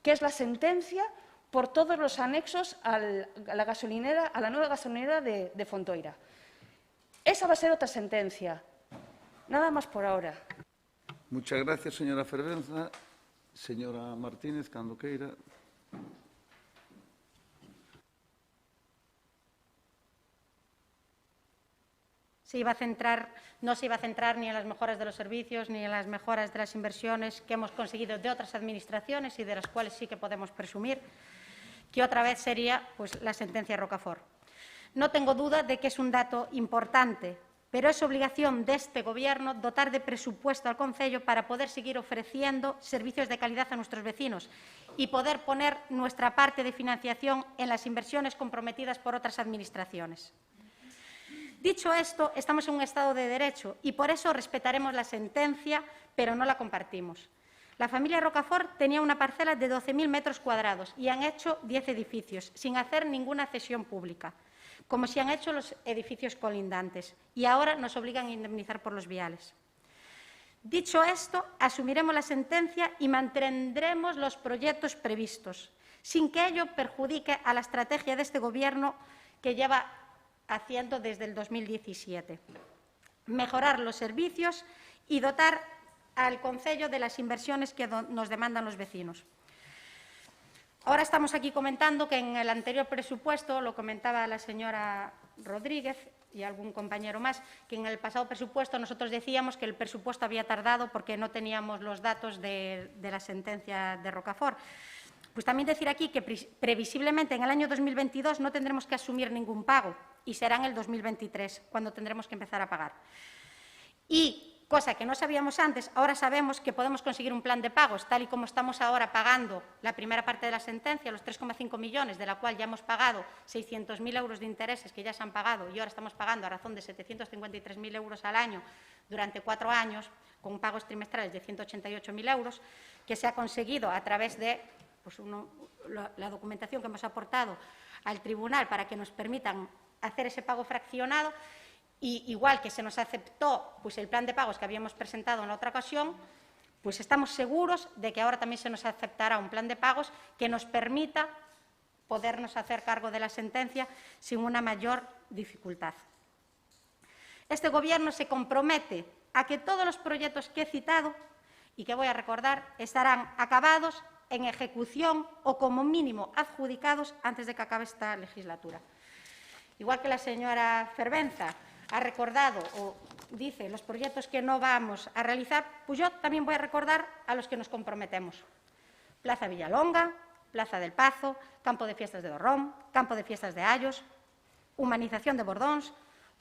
G: que es la sentencia por todos los anexos a la nueva gasolinera de Fontoira. Esa va a ser otra sentencia. Nada más por ahora.
A: Muchas gracias, señora Fervenza. Señora Martínez, cando queira.
H: No se iba a centrar ni en las mejoras de los servicios ni en las mejoras de las inversiones que hemos conseguido de otras administraciones y de las cuales sí que podemos presumir, que otra vez sería pues, la sentencia Rocafort. No tengo duda de que es un dato importante, pero es obligación de este Gobierno dotar de presupuesto al Concello para poder seguir ofreciendo servicios de calidad a nuestros vecinos y poder poner nuestra parte de financiación en las inversiones comprometidas por otras administraciones. Dicho esto, estamos en un Estado de Derecho y por eso respetaremos la sentencia, pero no la compartimos. La familia Rocafort tenía una parcela de 12.000 metros cuadrados y han hecho 10 edificios, sin hacer ninguna cesión pública, como si han hecho los edificios colindantes, y ahora nos obligan a indemnizar por los viales. Dicho esto, asumiremos la sentencia y mantendremos los proyectos previstos, sin que ello perjudique a la estrategia de este Gobierno que lleva haciendo desde el 2017. Mejorar los servicios y dotar al Concello de las inversiones que nos demandan los vecinos. Ahora estamos aquí comentando que en el anterior presupuesto, lo comentaba la señora Rodríguez y algún compañero más, que en el pasado presupuesto nosotros decíamos que el presupuesto había tardado porque no teníamos los datos de la sentencia de Rocafort. Pues también decir aquí que previsiblemente en el año 2022 no tendremos que asumir ningún pago y será en el 2023 cuando tendremos que empezar a pagar. Y, cosa que no sabíamos antes, ahora sabemos que podemos conseguir un plan de pagos, tal y como estamos ahora pagando la primera parte de la sentencia, los 3,5 millones, de la cual ya hemos pagado 600.000 euros de intereses que ya se han pagado y ahora estamos pagando a razón de 753.000 euros al año durante 4 años, con pagos trimestrales de 188.000 euros, que se ha conseguido a través de pues la documentación que hemos aportado al tribunal para que nos permitan hacer ese pago fraccionado, y igual que se nos aceptó pues, el plan de pagos que habíamos presentado en la otra ocasión, pues estamos seguros de que ahora también se nos aceptará un plan de pagos que nos permita podernos hacer cargo de la sentencia sin una mayor dificultad. Este Gobierno se compromete a que todos los proyectos que he citado y que voy a recordar estarán acabados, en ejecución o, como mínimo, adjudicados antes de que acabe esta legislatura. Igual que la señora Fervenza ha recordado o dice los proyectos que no vamos a realizar, pues yo también voy a recordar a los que nos comprometemos. Plaza Villalonga, Plaza del Pazo, Campo de Fiestas de Dorrón, Campo de Fiestas de Ayos, humanización de Bordóns,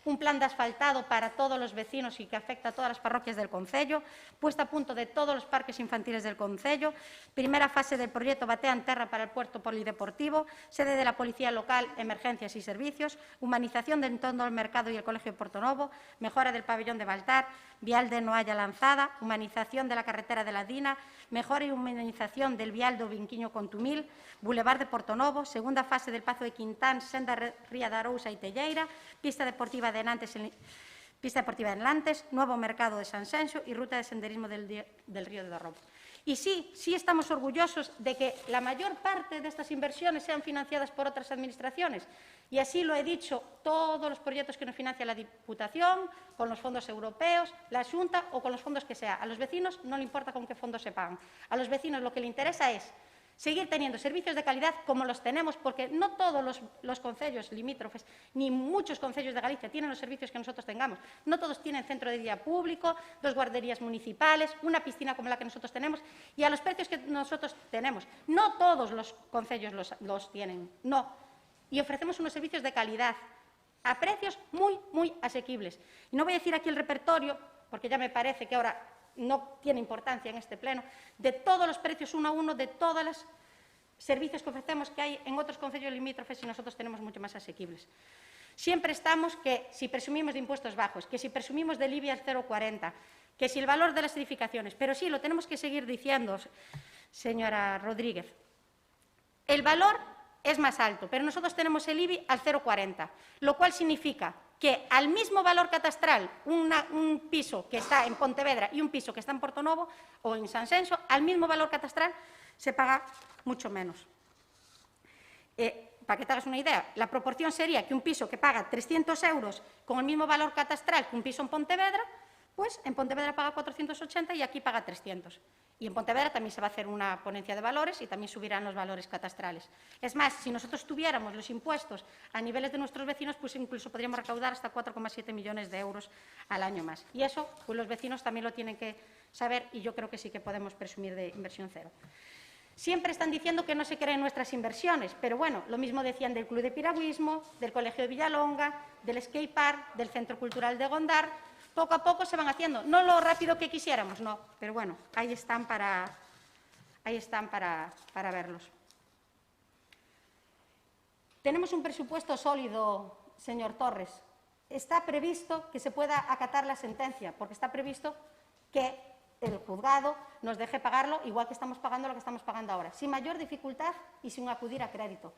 H: un plan de asfaltado para todos los vecinos y que afecta a todas las parroquias del concello, puesta a punto de todos los parques infantiles del concello, primera fase del proyecto Batea en Terra para el puerto polideportivo, sede de la Policía Local, emergencias y servicios, humanización de todo el mercado y el Colegio de Portonovo, mejora del pabellón de Baltar, vial de Noalla Lanzada, humanización de la carretera de la Dina, mejora y humanización del vial do Vinquiño Contumil, Boulevard de Portonovo, segunda fase del Pazo de Quintán, senda Ría de Arousa y Telleira, pista deportiva de Nantes, nuevo mercado de San Senxo y ruta de senderismo del río de Dorrón. Y sí estamos orgullosos de que la mayor parte de estas inversiones sean financiadas por otras administraciones. Y así lo he dicho, todos los proyectos que nos financia la Diputación, con los fondos europeos, la Xunta o con los fondos que sea. A los vecinos no le importa con qué fondos se pagan. A los vecinos lo que le interesa es seguir teniendo servicios de calidad como los tenemos, porque no todos los concellos limítrofes, ni muchos concellos de Galicia tienen los servicios que nosotros tengamos. No todos tienen centro de día público, 2 guarderías municipales, una piscina como la que nosotros tenemos, y a los precios que nosotros tenemos. No todos los concellos los tienen, no. Y ofrecemos unos servicios de calidad a precios muy, muy asequibles. Y no voy a decir aquí el repertorio, porque ya me parece que ahora no tiene importancia en este pleno, de todos los precios uno a uno de todas las servicios que ofrecemos que hay en otros concellos limítrofes y nosotros tenemos mucho más asequibles. Siempre estamos que si presumimos de impuestos bajos, que si presumimos del IBI al 0,40, que si el valor de las edificaciones, pero sí, lo tenemos que seguir diciendo, señora Rodríguez. El valor es más alto, pero nosotros tenemos el IBI al 0,40, lo cual significa que al mismo valor catastral, un piso que está en Pontevedra y un piso que está en Portonovo o en Sanxenxo, al mismo valor catastral se paga mucho menos. Para que te hagas una idea, la proporción sería que un piso que paga 300 euros con el mismo valor catastral que un piso en Pontevedra, pues en Pontevedra paga 480 y aquí paga 300. Y en Pontevedra también se va a hacer una ponencia de valores y también subirán los valores catastrales. Es más, si nosotros tuviéramos los impuestos a niveles de nuestros vecinos, pues incluso podríamos recaudar hasta 4,7 millones de euros al año más. Y eso, pues los vecinos también lo tienen que saber y yo creo que sí que podemos presumir de inversión cero. Siempre están diciendo que no se creen nuestras inversiones, pero bueno, lo mismo decían del Club de Piragüismo, del Colegio de Villalonga, del Skate Park, del Centro Cultural de Gondar. Poco a poco se van haciendo, no lo rápido que quisiéramos, no, pero bueno, ahí están para verlos. Tenemos un presupuesto sólido, señor Torres. Está previsto que se pueda acatar la sentencia, porque está previsto que el juzgado nos deje pagarlo igual que estamos pagando lo que estamos pagando ahora, sin mayor dificultad y sin acudir a crédito.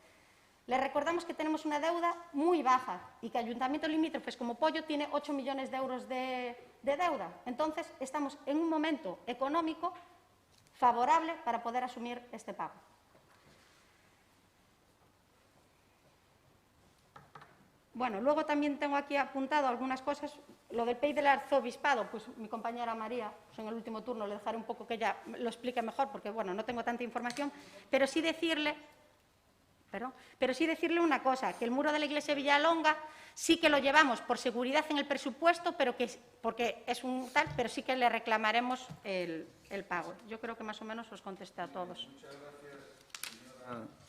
H: Les recordamos que tenemos una deuda muy baja y que Ayuntamientos limítrofes como Pollo tiene 8 millones de euros de deuda. Entonces, estamos en un momento económico favorable para poder asumir este pago. Bueno, luego también tengo aquí apuntado algunas cosas. Lo del PEI del arzobispado, pues mi compañera María, pues en el último turno le dejaré un poco que ella lo explique mejor, porque bueno, no tengo tanta información, pero sí decirle una cosa, que el muro de la iglesia de Villalonga sí que lo llevamos por seguridad en el presupuesto, porque es un tal, pero sí que le reclamaremos el pago. Yo creo que más o menos os contesté a todos.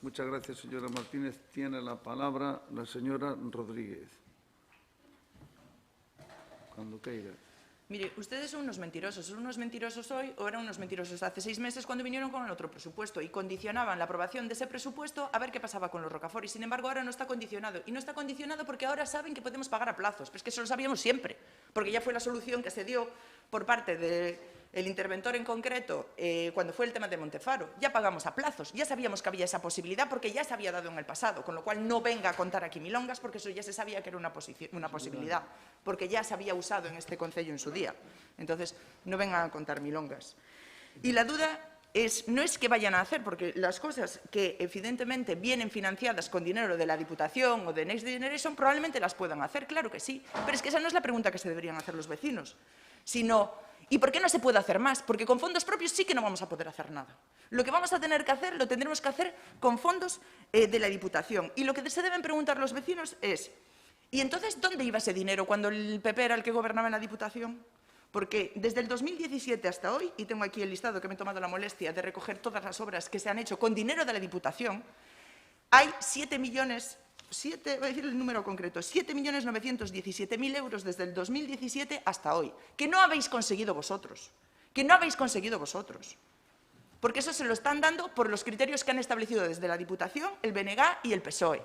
A: Muchas gracias, señora Martínez. Tiene la palabra la señora Rodríguez. Cuando caiga.
D: Mire, ustedes son unos mentirosos hoy o eran unos mentirosos hace 6 meses cuando vinieron con el otro presupuesto y condicionaban la aprobación de ese presupuesto a ver qué pasaba con los Rocafort. Y sin embargo ahora no está condicionado. Y no está condicionado porque ahora saben que podemos pagar a plazos. Pero es que eso lo sabíamos siempre, porque ya fue la solución que se dio por parte del interventor en concreto cuando fue el tema de Montefaro. Ya pagamos a plazos, ya sabíamos que había esa posibilidad porque ya se había dado en el pasado, con lo cual no venga a contar aquí milongas porque eso ya se sabía que era una posibilidad, porque ya se había usado en este concello en su día. Entonces, no vengan a contar milongas. Y la duda no es que vayan a hacer, porque las cosas que evidentemente vienen financiadas con dinero de la Diputación o de Next Generation probablemente las puedan hacer, claro que sí, pero es que esa no es la pregunta que se deberían hacer los vecinos, sino ¿y por qué no se puede hacer más? Porque con fondos propios sí que no vamos a poder hacer nada. Lo que vamos a tener que hacer, lo tendremos que hacer con fondos de la Diputación. Y lo que se deben preguntar los vecinos es, ¿y entonces dónde iba ese dinero cuando el PP era el que gobernaba en la Diputación? Porque desde el 2017 hasta hoy, y tengo aquí el listado que me he tomado la molestia de recoger todas las obras que se han hecho con dinero de la Diputación, hay 7.000.000, voy a decir el número concreto, 7.917.000 euros desde el 2017 hasta hoy, que no habéis conseguido vosotros, porque eso se lo están dando por los criterios que han establecido desde la Diputación, el BNG y el PSOE.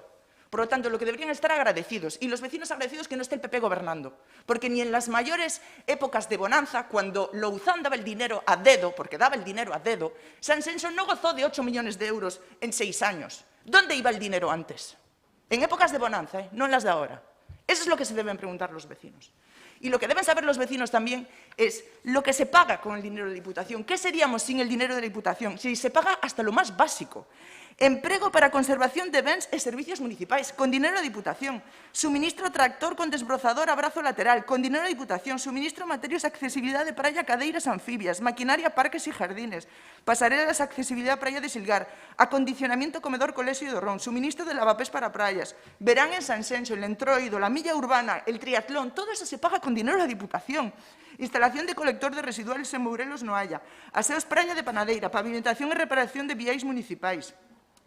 D: Por lo tanto, lo que deberían estar agradecidos, y los vecinos agradecidos que no esté el PP gobernando, porque ni en las mayores épocas de bonanza, cuando Louzán daba el dinero a dedo, porque daba el dinero a dedo, Sanxenxo no gozó de 8 millones de euros en 6 años. ¿Dónde iba el dinero antes? En épocas de bonanza, no en las de ahora. Eso es lo que se deben preguntar los vecinos. Y lo que deben saber los vecinos también es lo que se paga con el dinero de la Diputación. ¿Qué seríamos sin el dinero de la Diputación? Si se paga hasta lo más básico. Emprego para conservación de bens e servicios municipais, con dinero da Diputación. Suministro tractor con desbrozador a brazo lateral, con dinero da Diputación. Suministro materios accesibilidade praia, cadeiras anfibias, maquinaria, parques e jardines, pasarelas, accesibilidade praia de Silgar, acondicionamiento comedor colexio do Ron, suministro de lavapés para praias, verán en Sanxenxo, el entroido, la milla urbana, el triatlón, todo eso se paga con dinero da Diputación. Instalación de colector de residuales en Mourelos no haya, aseos praia de Panadeira, pavimentación e reparación de viais municipais,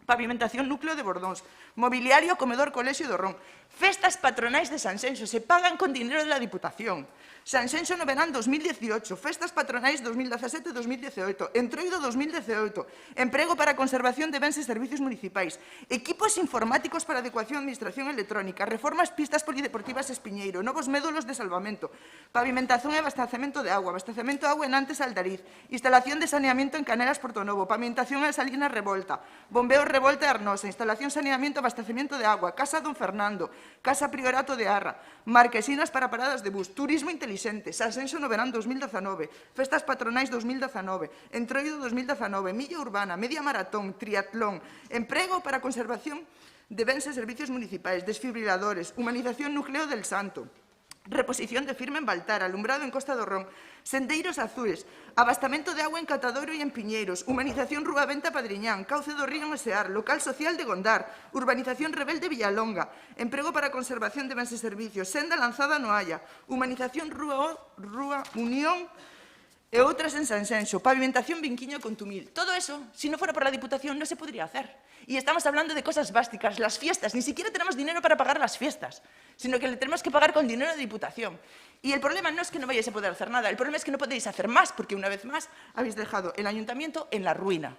D: pavimentación núcleo de Bordóns, mobiliario, comedor, colexio do Ron, festas patronais de Sanxenxo, se pagan con dinero de la Diputación, Sanxenxo no verán 2018, Festas Patronais 2017-2018, Entroido 2018, Emprego para a conservación de bens e servicios municipais, Equipos informáticos para adecuación e administración electrónica, Reformas pistas polideportivas Espiñeiro, Novos médulos de salvamento, Pavimentación e abastecemento de agua en Nantes Aldariz, Instalación de saneamiento en Canelas Portonovo, Pavimentación en Salinas Revolta, Bombeo Revolta e Arnosa, Instalación saneamiento e abastecemento de agua, Casa Don Fernando, Casa Priorato de Arra, Marquesinas para paradas de bus, Turismo inteligente, Sanxenxo no verán 2019, Festas Patronais 2019, Entroido 2019, Milla Urbana, Media Maratón, Triatlón, Emprego para a conservación de bens e servicios municipais, desfibriladores, Humanización Núcleo del Santo, Reposición de firme en Baltar, Alumbrado en Costa do Ron, Sendeiros Azules, Abastamento de agua en Catadoro e en Piñeiros, Humanización Rúa Venta Padriñán, Cauce do Río en Esear, Local Social de Gondar, Urbanización Rebelde Villalonga, Emprego para a conservación de bens e servicios, Senda Lanzada no Haya, Humanización Rúa Unión e outras en Sanxenxo, Pavimentación Vinquiño con Tumil. Todo eso, si no fuera por la Diputación, no se podría hacer. Y estamos hablando de cosas básicas, las fiestas. Ni siquiera tenemos dinero para pagar las fiestas, sino que le tenemos que pagar con dinero de Diputación. Y el problema no es que no vayáis a poder hacer nada, el problema es que no podéis hacer más, porque una vez más habéis dejado el Ayuntamiento en la ruina.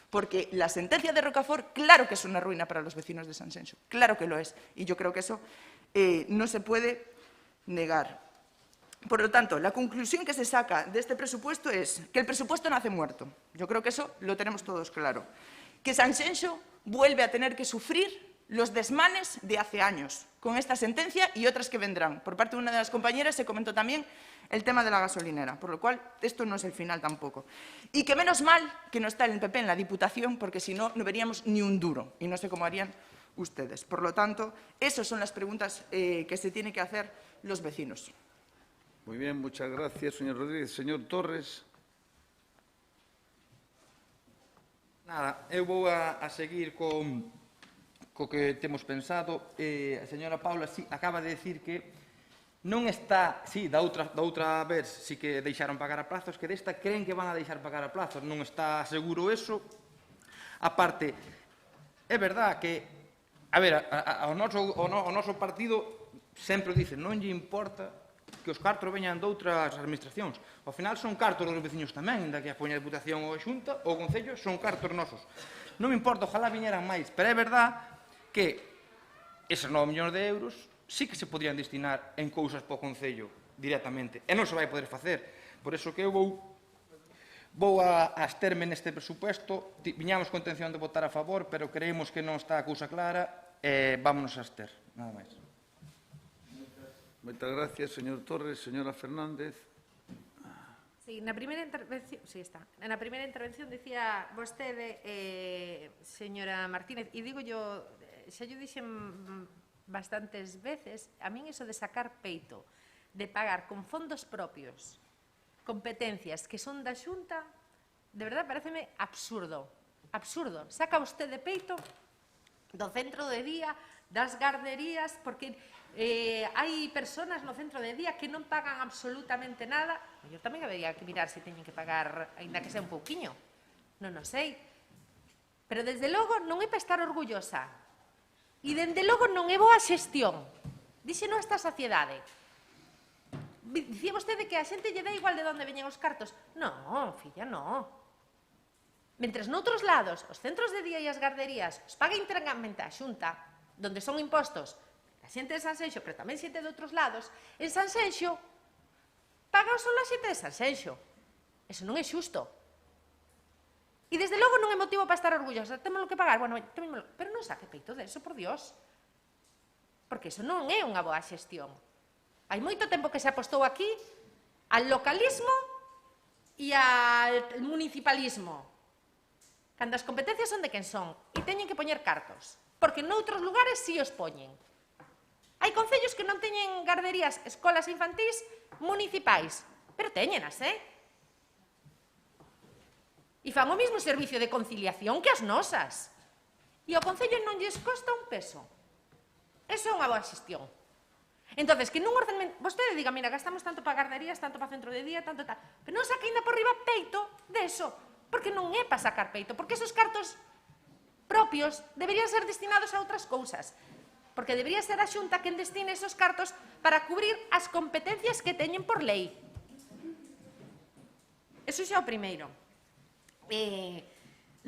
D: Porque la sentencia de Rocafort, claro que es una ruina para los vecinos de Sanxenxo, claro que lo es. Y yo creo que eso no se puede negar. Por lo tanto, la conclusión que se saca de este presupuesto es que el presupuesto nace muerto. Yo creo que eso lo tenemos todos claro. Que Sanxenxo vuelve a tener que sufrir los desmanes de hace años, con esta sentencia y otras que vendrán. Por parte de una de las compañeras se comentó también el tema de la gasolinera, por lo cual esto no es el final tampoco. Y que menos mal que no está el PP en la Diputación, porque si no, no veríamos ni un duro, y no sé cómo harían ustedes. Por lo tanto, esas son las preguntas que se tienen que hacer los vecinos.
A: Muy bien, muchas gracias, señor Rodríguez. Señor Torres.
E: Nada, eu vou a seguir co que temos pensado. A señora Paula acaba de decir que non está, da outra vez sí que deixaron pagar a plazos, que desta creen que van a deixar pagar a plazos. Non está seguro eso. A parte, é verdad que, a ver, ao noso partido sempre dice, non lle importa que os cartos veñan de outras administracións. Ao final son cartos dos veciños tamén, da que a poña a Diputación ou a Xunta ou o Concello, son cartos nosos. Non me importa, ojalá viñeran máis, pero é verdad que eses 9 millóns de euros sí que se podrían destinar en cousas para o Concello directamente, e non se vai poder facer. Por iso que eu vou a absterme neste presupuesto. Viñamos con intención de votar a favor, pero creemos que non está a cousa clara e vámonos a abster, nada máis.
A: Moitas gracias, señor Torres. Señora Fernández.
F: Sí, na primeira intervención, sí está. Na primeira intervención dicía vostede, señora Martínez, e digo yo, xa yo dixen bastantes veces, a min iso de sacar peito, de pagar con fondos propios, competencias que son da Xunta, de verdad, pareceme absurdo. Absurdo. Saca vostede peito do centro de día, das garderías, porque hai persoas no centro de día que non pagan absolutamente nada. Eu tamén habería que mirar se teñen que pagar, aínda que sea un pouquiño. Non o sei. Pero, desde logo, non é para estar orgullosa. E, dende logo, non é boa xestión. Díxeno esta saciedade. Dicía vostede que a xente lle dá igual de onde veñen os cartos. Non, filla, non. Mentres noutros lados, os centros de día e as garderías os paga integramente a Xunta, donde son impostos a xente de Sanxenxo, pero tamén xente de outros lados, en Sanxenxo paga só a xente de Sanxenxo. Eso non é xusto. E, desde logo, non é motivo para estar orgullosa. Témolo que pagar, bueno, témolo, pero non saque peito de eso, por Dios. Porque eso non é unha boa xestión. Hai moito tempo que se apostou aquí al localismo e al municipalismo. Cando as competencias son de quen son e teñen que poñer cartos, porque noutros lugares sí os poñen. Hai concellos que non teñen garderías, escolas infantís municipais, pero teñenas, E fan o mesmo servicio de conciliación que as nosas. E ao concello non lles costa un peso. Eso é unha boa xestión. Entonces, que nun ordenamento... Vostede diga, mira, gastamos tanto para garderías, tanto para centro de día, tanto tal... Pero non saque ainda por riba peito de eso, porque non é para sacar peito, porque esos cartos propios deberían ser destinados a outras cousas. porque debería ser a Xunta quen destine esos cartos para cubrir as competencias que teñen por lei. Eso xa é o primeiro.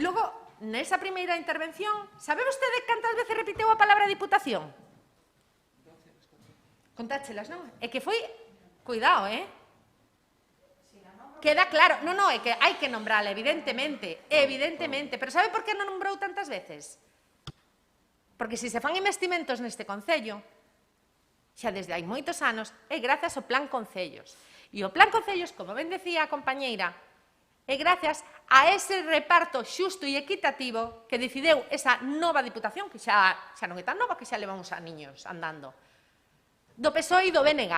F: Logo, nesa primeira intervención, sabe vostede cantas veces repiteu a palabra Diputación? Contáchelas, non? É que foi... Cuidado, Queda claro. Non, é que hai que nombrala, evidentemente. Evidentemente. Pero sabe por que non nombrou tantas veces? Porque se se fan investimentos neste Concello, xa desde hai moitos anos, é grazas ao Plan Concellos. E o Plan Concellos, como ben decía a compañeira, é grazas a ese reparto xusto e equitativo que decideu esa nova Diputación, que xa non é tan nova, que xa leva uns aniños andando, do PSOE e do BNG.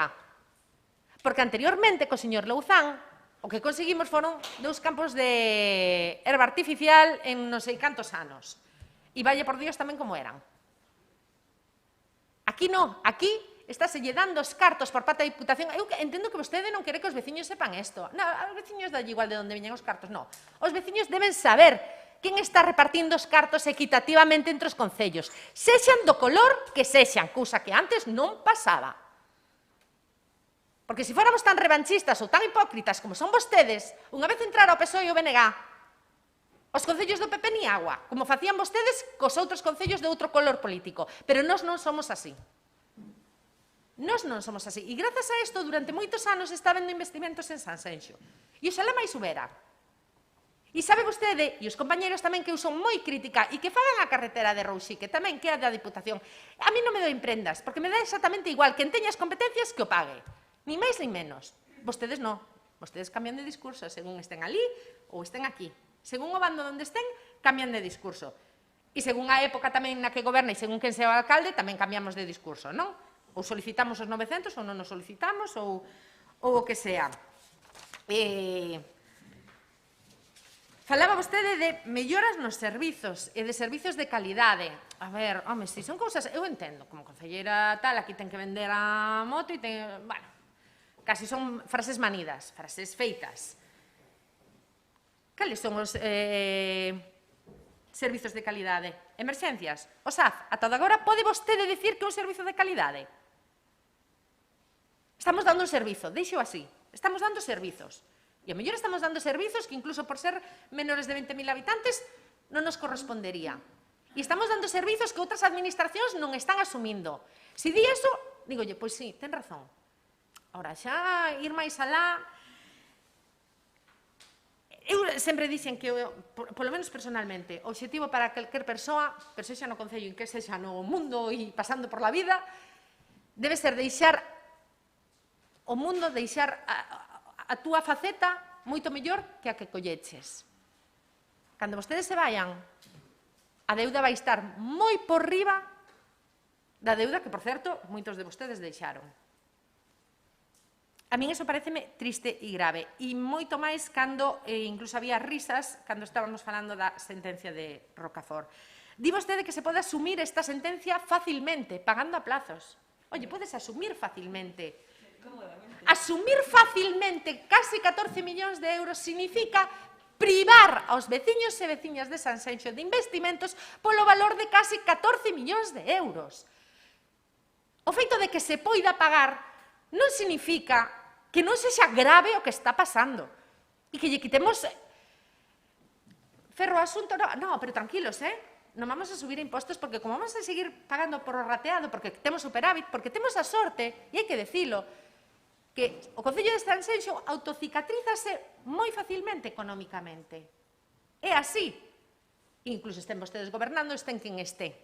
F: Porque anteriormente, co señor Louzán, o que conseguimos foron 2 campos de herba artificial en non sei cantos anos. E valle por Dios tamén como eran. Aquí non, aquí estáse dando os cartos por parte da Diputación. Eu entendo que vostede non quere que os veciños sepan isto. Non, aos veciños dalle igual de onde veñan os cartos, non. Os veciños deben saber quen está repartindo os cartos equitativamente entre os concellos, sexan do color que sexan, cousa que antes non pasaba. Porque se fóramos tan revanchistas ou tan hipócritas como son vostedes, unha vez entrara o PSOE e o BNG, os concellos do PP ni agua, como facían vostedes cos outros concellos de outro color político. Pero nós non somos así. Nós non somos así. E grazas a isto, durante moitos anos está habendo investimentos en Sanxenxo. E oxalá máis subera. E sabe vostede, e os compañeros tamén, que eu son moi crítica e que fagan a carretera de Rouxique, tamén que é a da Diputación. A mí non me doen prendas, porque me dá exactamente igual quen teña as competencias que o pague. Ni máis ni menos. Vostedes non. Vostedes cambian de discurso según estén ali ou estén aquí. Según o bando onde estén, cambian de discurso. E según a época tamén na que goberna e según quen sea o alcalde, tamén cambiamos de discurso, non? Ou solicitamos os 900 ou non nos solicitamos ou o que sea. Falaba vostede de melloras nos servizos e de servizos de calidade. A ver, home, se son cousas... Eu entendo, como concelleira tal, aquí ten que vender a moto e ten... Bueno, casi son frases manidas, frases feitas. Cales son os servizos de calidade? Emerxencias? O SAF? Ata agora pode vostede dicir que é un servizo de calidade? Estamos dando un servizo, deixo así. Estamos dando servizos. E a mellor estamos dando servizos que incluso por ser menores de 20.000 habitantes non nos correspondería. E estamos dando servizos que outras administracións non están asumindo. Se di eso, dígolle, pois sí, ten razón. Ahora, xa ir máis alá... Eu sempre dixen que, polo menos personalmente, o obxectivo para calquer persoa, pero sexa no Concello e que sexa no mundo e pasando por la vida, debe ser deixar o mundo, deixar a túa faceta moito mellor que a que colleches. Cando vostedes se vayan, a deuda vai estar moi por riba da deuda que, por certo, moitos de vostedes deixaron. A min iso pareceme triste e grave, e moito máis cando incluso había risas cando estábamos falando da sentencia de Rocafort. Di vostede que se pode asumir esta sentencia facilmente, pagando a plazos. Oye, podes asumir facilmente. Asumir facilmente casi 14 millóns de euros significa privar aos veciños e veciñas de Sanxenxo de investimentos polo valor de casi 14 millóns de euros. O feito de que se poida pagar non significa que non sexa grave o que está pasando e que lle quitemos ferro ao asunto. No, pero tranquilos, non vamos a subir impostos porque como vamos a seguir pagando por o rateado, porque temos superávit, porque temos a sorte, e hai que decilo, que o Concello de Sanxenxo autocicatrízase moi facilmente económicamente. É así. Incluso estén vostedes gobernando, estén quen este.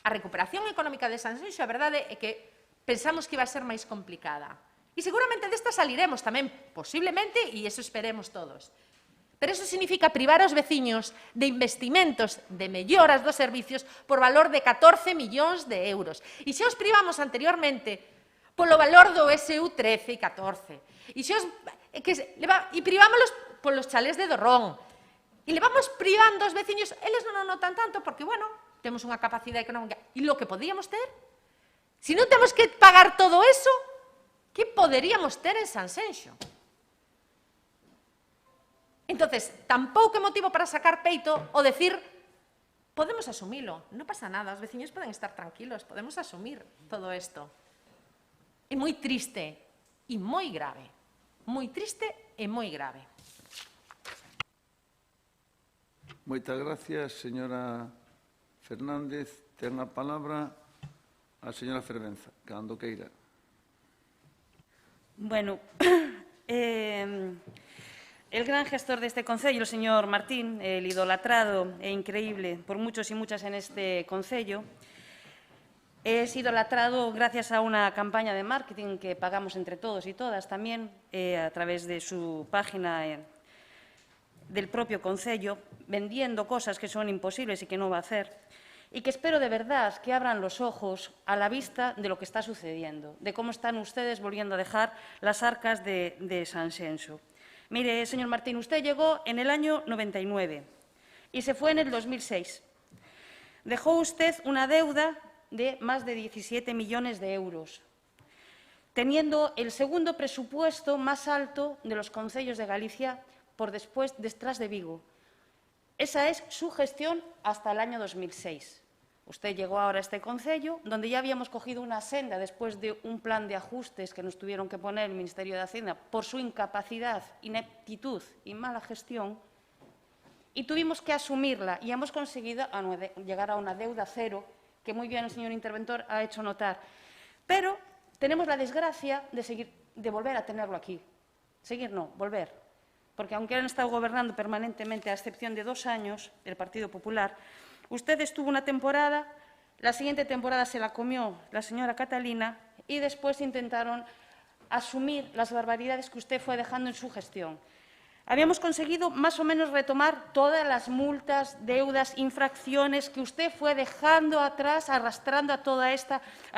F: A recuperación económica de Sanxenxo, a verdade é que pensamos que iba a ser máis complicada. E seguramente desta saliremos tamén, posiblemente, e iso esperemos todos. Pero iso significa privar aos veciños de investimentos, de melloras dos servicios, por valor de 14 millóns de euros. E xa os privamos anteriormente polo valor do SU 13 e 14. E privámolos polos chalés de Dorrón. E levamos privando aos veciños, eles non o notan tanto, porque, bueno, temos unha capacidade económica. E lo que podíamos ter? Se non temos que pagar todo eso, que poderíamos ter en Sanxenxo? Entonces, tampouco é motivo para sacar peito o decir podemos asumilo, non pasa nada, os veciños poden estar tranquilos, podemos asumir todo isto. É moi triste e moi grave, moi triste e moi grave.
A: Moitas gracias, señora Fernández. Ten a palabra a señora Fervenza, cando queira.
G: Bueno, el gran gestor de este concello, el señor Martín, el idolatrado e increíble por muchos y muchas en este concello, es idolatrado gracias a una campaña de marketing que pagamos entre todos y todas también a través de su página del propio concello, vendiendo cosas que son imposibles y que no va a hacer. Y que espero de verdad que abran los ojos a la vista de lo que está sucediendo, de cómo están ustedes volviendo a dejar las arcas de Sanxenxo. Mire, señor Martín, usted llegó en el año 99 y se fue en el 2006. Dejó usted una deuda de más de 17 millones de euros, teniendo el segundo presupuesto más alto de los concellos de Galicia detrás de Vigo. Esa es su gestión hasta el año 2006. Usted llegó ahora a este concello, donde ya habíamos cogido una senda después de un plan de ajustes que nos tuvieron que poner el Ministerio de Hacienda por su incapacidad, ineptitud y mala gestión, y tuvimos que asumirla y hemos conseguido llegar a una deuda cero, que muy bien el señor interventor ha hecho notar. Pero tenemos la desgracia de volver a tenerlo aquí. Seguir no, volver. Porque aunque han estado gobernando permanentemente, a excepción de 2 años, el Partido Popular, usted estuvo una temporada, la siguiente temporada se la comió la señora Catalina y después intentaron asumir las barbaridades que usted fue dejando en su gestión. Habíamos conseguido más o menos retomar todas las multas, deudas, infracciones que usted fue dejando atrás, arrastrando a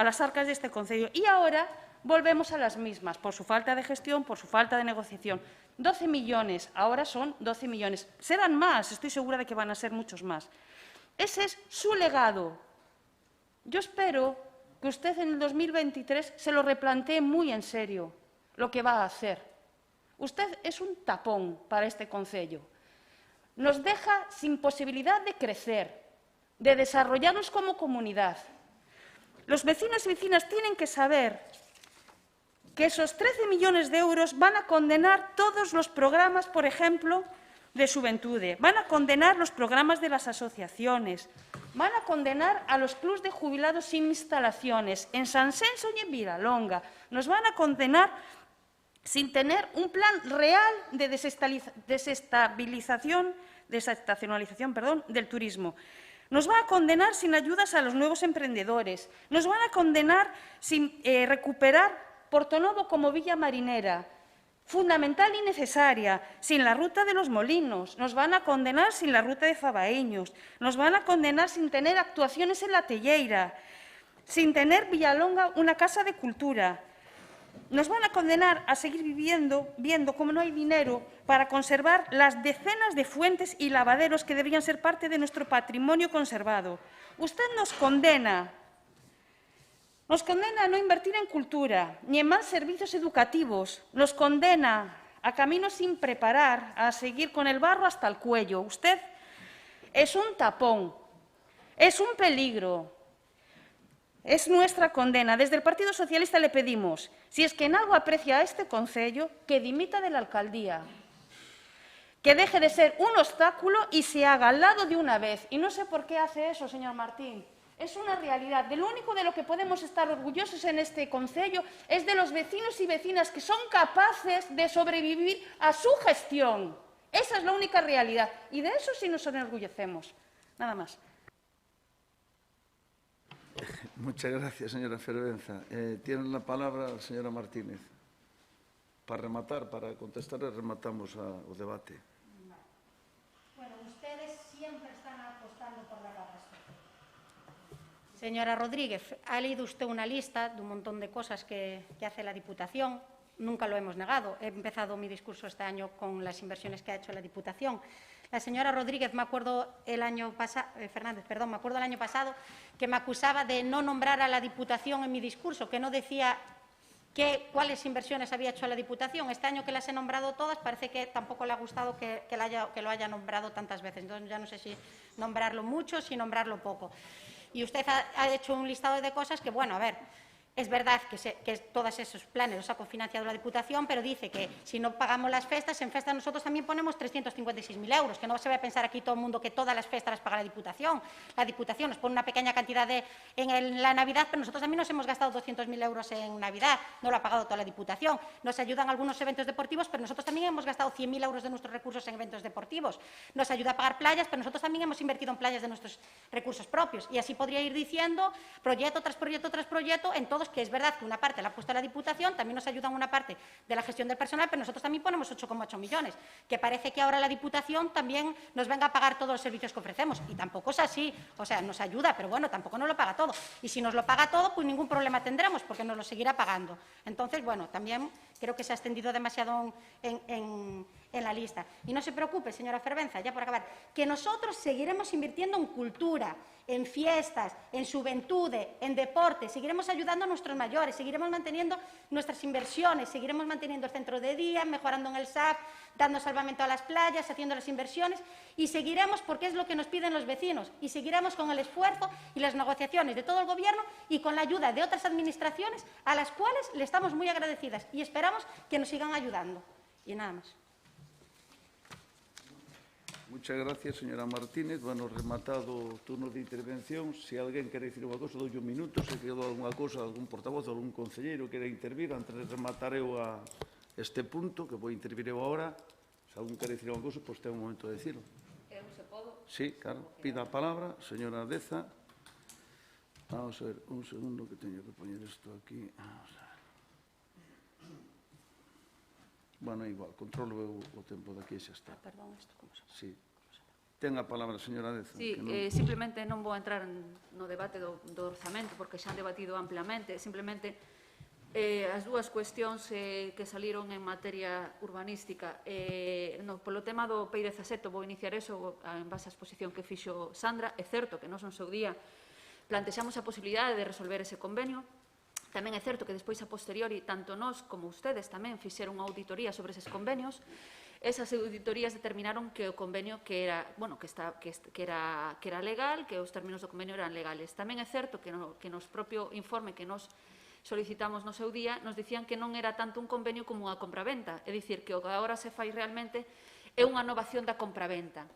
G: las arcas de este concello. Y ahora volvemos a las mismas, por su falta de gestión, por su falta de negociación. 12 millones, ahora son 12 millones. Serán más, estoy segura de que van a ser muchos más. Ese es su legado. Yo espero que usted en el 2023 se lo replantee muy en serio lo que va a hacer. Usted es un tapón para este concello. Nos deja sin posibilidad de crecer, de desarrollarnos como comunidad. Los vecinos y vecinas tienen que saber que esos 13 millones de euros van a condenar todos los programas, por ejemplo, de Xuventude, van a condenar los programas de las asociaciones, van a condenar a los clubs de jubilados sin instalaciones, en Sanxenxo y en Vilalonga. Nos van a condenar sin tener un plan real de desestacionalización del turismo. Nos van a condenar sin ayudas a los nuevos emprendedores. Nos van a condenar sin recuperar Portonovo como villa marinera, fundamental y necesaria, sin la ruta de los molinos. Nos van a condenar sin la ruta de Fabaeños. Nos van a condenar sin tener actuaciones en la Telleira, sin tener Villalonga una casa de cultura. Nos van a condenar a seguir viendo cómo no hay dinero para conservar las decenas de fuentes y lavaderos que deberían ser parte de nuestro patrimonio conservado. Usted nos condena a no invertir en cultura ni en más servicios educativos. Nos condena a caminos sin preparar, a seguir con el barro hasta el cuello. Usted es un tapón, es un peligro. Es nuestra condena. Desde el Partido Socialista le pedimos, si es que en algo aprecia a este concello, que dimita de la alcaldía, que deje de ser un obstáculo y se haga al lado de una vez. Y no sé por qué hace eso, señor Martín. Es una realidad. De lo único de lo que podemos estar orgullosos en este concello es de los vecinos y vecinas que son capaces de sobrevivir a su gestión. Esa es la única realidad. Y de eso sí nos enorgullecemos. Nada más.
A: Muchas gracias, señora Fervenza. Tiene la palabra la señora Martínez. Para rematar, para contestar, rematamos o debate.
H: Bueno, ustedes siempre están apostando por la catástrofe. Señora Rodríguez, ha leído usted una lista de un montón de cosas que hace la Diputación. Nunca lo hemos negado. He empezado mi discurso este año con las inversiones que ha hecho la Diputación. La señora Rodríguez, me acuerdo el año pasado, que me acusaba de no nombrar a la Diputación en mi discurso, que no decía cuáles inversiones había hecho la Diputación. Este año que las he nombrado todas, parece que tampoco le ha gustado que lo haya nombrado tantas veces. Entonces, ya no sé si nombrarlo mucho, si nombrarlo poco. Y usted ha hecho un listado de cosas que, bueno, a ver, es verdad que todos esos planes los ha cofinanciado la Diputación, pero dice que si no pagamos las festas, en festas nosotros también ponemos 356.000 euros, que no se va a pensar aquí todo el mundo que todas las festas las paga la Diputación. La Diputación nos pone una pequeña cantidad en la Navidad, pero nosotros también nos hemos gastado 200.000 euros en Navidad, no lo ha pagado toda la Diputación. Nos ayudan algunos eventos deportivos, pero nosotros también hemos gastado 100.000 euros de nuestros recursos en eventos deportivos. Nos ayuda a pagar playas, pero nosotros también hemos invertido en playas de nuestros recursos propios. Y así podría ir diciendo proyecto tras proyecto tras proyecto en todos, que es verdad que una parte la ha puesto la Diputación, también nos ayudan una parte de la gestión del personal, pero nosotros también ponemos 8,8 millones, que parece que ahora la Diputación también nos venga a pagar todos los servicios que ofrecemos, y tampoco es así. O sea, nos ayuda, pero bueno, tampoco nos lo paga todo, y si nos lo paga todo, pues ningún problema tendremos, porque nos lo seguirá pagando. Entonces, bueno, también creo que se ha extendido demasiado en la lista. Y no se preocupe, señora Fervenza, ya por acabar, que nosotros seguiremos invirtiendo en cultura, en fiestas, en juventudes, en deporte, seguiremos ayudando a nuestros mayores, seguiremos manteniendo nuestras inversiones, seguiremos manteniendo el centro de día, mejorando en el SAP, dando salvamento a las playas, haciendo las inversiones, y seguiremos porque es lo que nos piden los vecinos, y seguiremos con el esfuerzo y las negociaciones de todo el Gobierno y con la ayuda de otras administraciones a las cuales le estamos muy agradecidas y esperamos que nos sigan ayudando. Y nada más.
A: Muchas gracias, señora Martínez. Bueno, rematado o turno de intervención. Se alguén quere dicir unha cousa, dou un minuto. Se quedou algunha cousa, algún portavoz, algún concelleiro quere intervir, antes de rematar eu a este punto, que vou intervir eu agora. Se alguén quere dicir unha cousa, pois ten un momento de dicirlo.
C: Eu se podo.
A: Sí, claro. Pida a palabra, señora Deza. Vamos a ver, un segundo que teño que poñer isto aquí. Vamos a ver. Bueno, igual, controlo eu o tempo daqui e xa está.
H: Perdón, isto como se...
A: Sí. Ten a palabra, señora Deza.
C: Sí, simplemente non vou entrar no debate do orzamento, porque xa han debatido ampliamente. Simplemente as dúas cuestións que saliron en materia urbanística. Polo tema do PEI 17, vou iniciar eso en base á exposición que fixo Sandra. É certo que nós no seu día plantexamos a posibilidade de resolver ese convenio. Tamén é certo que despois a posteriori, tanto nós como ustedes tamén fixeron unha auditoría sobre eses convenios. Esas auditorías determinaron que o convenio que era legal, que os términos do convenio eran legales. Tamén é certo que nos propio informe que nos solicitamos no seu día nos dicían que non era tanto un convenio como unha compraventa, é dicir, que o que agora se fai realmente é unha innovación da compraventa.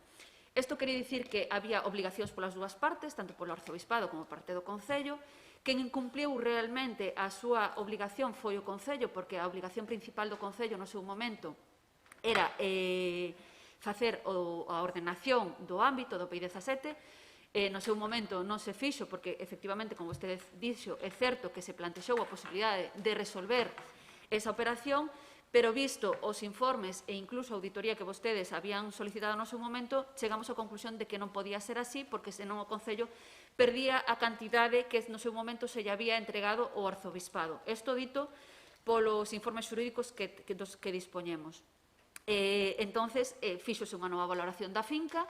C: Isto quere dicir que había obligacións polas dúas partes, tanto polo arzobispado como parte do Concello. Quen incumpliu realmente a súa obligación foi o Concello, porque a obligación principal do Concello no seu momento era facer a ordenación do ámbito do PEI 17. No seu momento non se fixo, porque, efectivamente, como vostede dixo, é certo que se plantexou a posibilidade de resolver esa operación, pero visto os informes e incluso a auditoría que vostedes habían solicitado no seu momento, chegamos á conclusión de que non podía ser así, porque senón o Concello perdía a cantidade que no seu momento se lle había entregado ao arzobispado. Isto dito polos informes xurídicos dos que dispoñemos. Entonces, fíxose unha nova valoración da finca,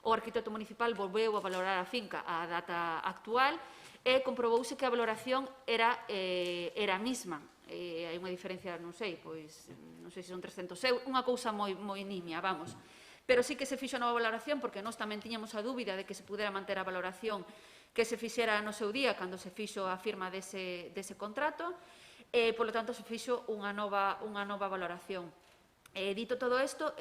C: o arquitecto municipal volveu a valorar a finca á data actual e comprobouse que a valoración era a mesma. Hai unha diferencia, non sei se son 300 euros, unha cousa moi nimia, vamos. Pero sí que se fixo a nova valoración, porque nós tamén tiñamos a dúbida de que se pudera manter a valoración que se fixera no seu día cando se fixo a firma dese contrato, e, polo tanto, se fixo unha nova valoración. Dito todo isto,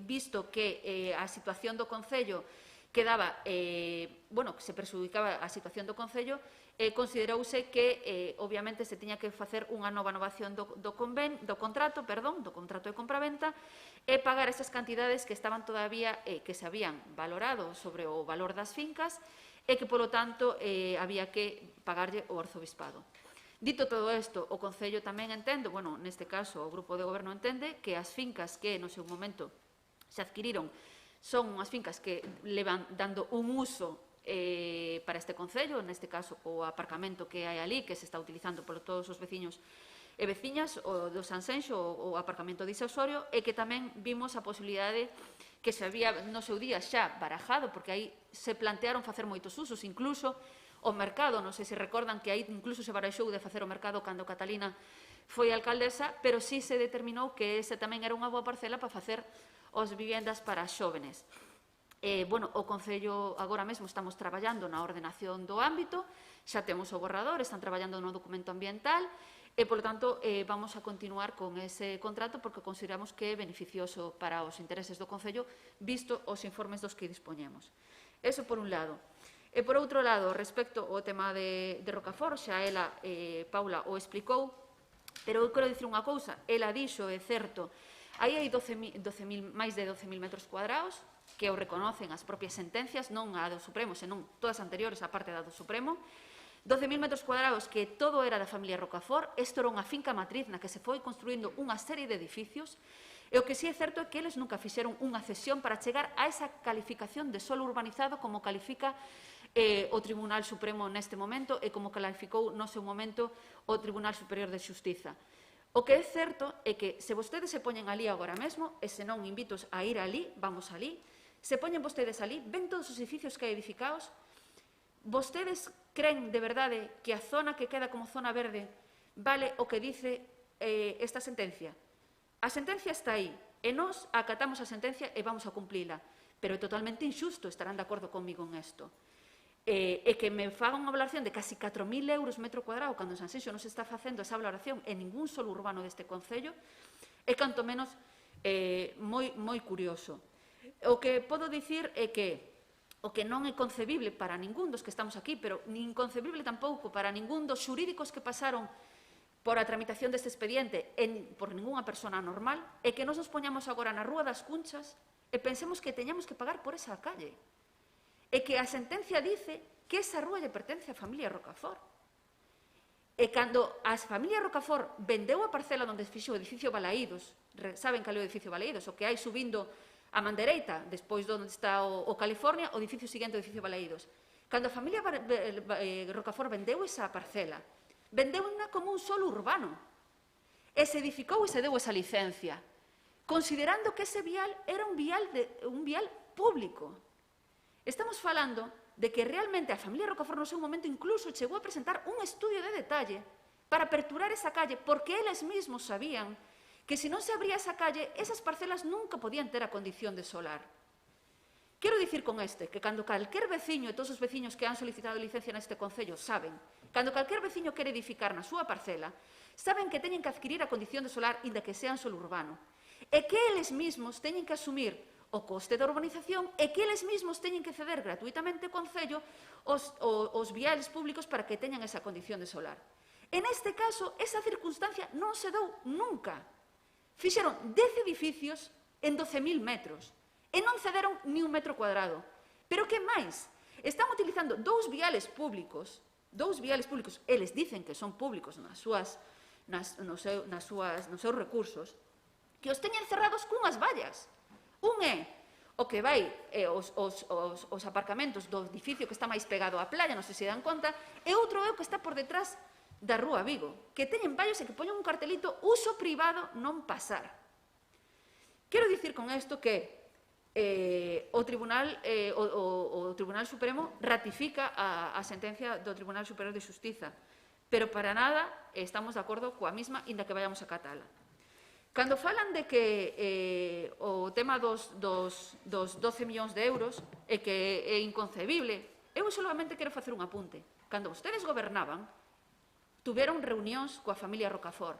C: visto que a situación do Concello quedaba, que se perxudicaba a situación do Concello, considerouse que, obviamente, se tiña que facer unha nova innovación do contrato de compraventa e pagar esas cantidades que estaban todavía, que se habían valorado sobre o valor das fincas e que, polo tanto, había que pagarlle ao arzobispado. Dito todo isto, o Concello tamén entende, neste caso o Grupo de Goberno entende, que as fincas que no seu momento se adquiriron son unhas fincas que levan dando un uso para este Concello, neste caso o aparcamento que hai ali, que se está utilizando por todos os veciños e veciñas, o do Sanxenxo, o aparcamento de Isa Osorio, e que tamén vimos a posibilidade que se había no seu día xa barajado, porque aí se plantearon facer moitos usos, incluso o mercado, non sei se recordan que aí incluso se barexou de facer o mercado cando Catalina foi alcaldesa, pero sí se determinou que ese tamén era unha boa parcela para facer as vivendas para xóvenes. O Concello agora mesmo estamos traballando na ordenación do ámbito, xa temos o borrador, están traballando no documento ambiental, e, polo tanto, vamos a continuar con ese contrato porque consideramos que é beneficioso para os intereses do Concello, visto os informes dos que dispoñemos. Eso por un lado. E, por outro lado, respecto ao tema de Rocafort, xa ela, Paula, o explicou, pero eu quero dicir unha cousa, ela dixo, é certo, aí hai máis de 12.000 metros cuadrados, que o reconocen as propias sentencias, non a do Supremo, senón todas anteriores á parte da do Supremo, 12.000 metros cuadrados que todo era da familia Rocafort, isto era unha finca matriz na que se foi construindo unha serie de edificios, e o que sí é certo é que eles nunca fixeron unha cesión para chegar a esa calificación de solo urbanizado como califica o Tribunal Supremo neste momento e como calificou no seu momento o Tribunal Superior de Xustiza. O que é certo é que se vostedes se poñen ali agora mesmo, e se non invitos a ir ali, vamos ali, se poñen vostedes ali, ven todos os edificios que hai edificados, vostedes creen de verdade que a zona que queda como zona verde vale o que dice esta sentencia? A sentencia está aí, e nós acatamos a sentencia e vamos a cumplila, pero é totalmente injusto, estarán de acordo comigo en isto. E que me fagan unha valoración de casi 4.000 euros metro cuadrado cando en Sanxenxo non se está facendo esa valoración en ningún solo urbano deste Concello, é canto menos moi curioso. O que podo dicir é que o que non é concebible para ningún dos que estamos aquí, pero nin concebible tampouco para ningún dos xurídicos que pasaron por a tramitación deste expediente por ningunha persona normal, é que nos poñamos agora na Rúa das Cunchas e pensemos que teñamos que pagar por esa calle. E que a sentencia dice que esa rúa lle pertence á familia Rocafort. E cando a familia Rocafort vendeu a parcela onde fixo o edificio Balaídos, saben cal é o edificio Balaídos, o que hai subindo a man dereita, despois onde está o California, o edificio seguinte, o edificio Balaídos. Cando a familia Rocafort vendeu esa parcela, vendeu-na como un solo urbano, e se edificou e se deu esa licencia, considerando que ese vial era un vial público. Estamos falando de que realmente a familia Rocafort no seu momento incluso chegou a presentar un estudio de detalle para aperturar esa calle, porque eles mesmos sabían que se non se abría esa calle, esas parcelas nunca podían ter a condición de solar. Quero dicir con que cando calquer veciño e todos os veciños que han solicitado licencia neste Concello saben, cando calquer veciño quere edificar na súa parcela, saben que teñen que adquirir a condición de solar inda que sean solo urbano, e que eles mesmos teñen que asumir o coste da urbanización e que eles mesmos teñen que ceder gratuitamente ao Concello os viales públicos para que teñan esa condición de solar. En este caso, esa circunstancia non se dou nunca. Fixeron 10 edificios en 12.000 metros e non cederon ni un metro cuadrado. Pero que máis? Están utilizando dous viales públicos, eles dicen que son públicos nos seus recursos, que os teñen cerrados cunhas vallas. Un é o que vai os aparcamentos do edificio que está máis pegado á playa, non sei se dan conta, e outro é o que está por detrás da Rúa Vigo, que teñen vallos e que poñen un cartelito uso privado non pasar. Quero dicir con isto que o Tribunal Supremo ratifica a sentencia do Tribunal Superior de Xustiza, pero para nada estamos de acordo coa mesma, inda que vayamos a catala. Cando falan de que o tema dos 12 millóns de euros é que é inconcebible, eu solamente quero facer un apunte. Cando vostedes gobernaban, tuveron reunións coa familia Rocafort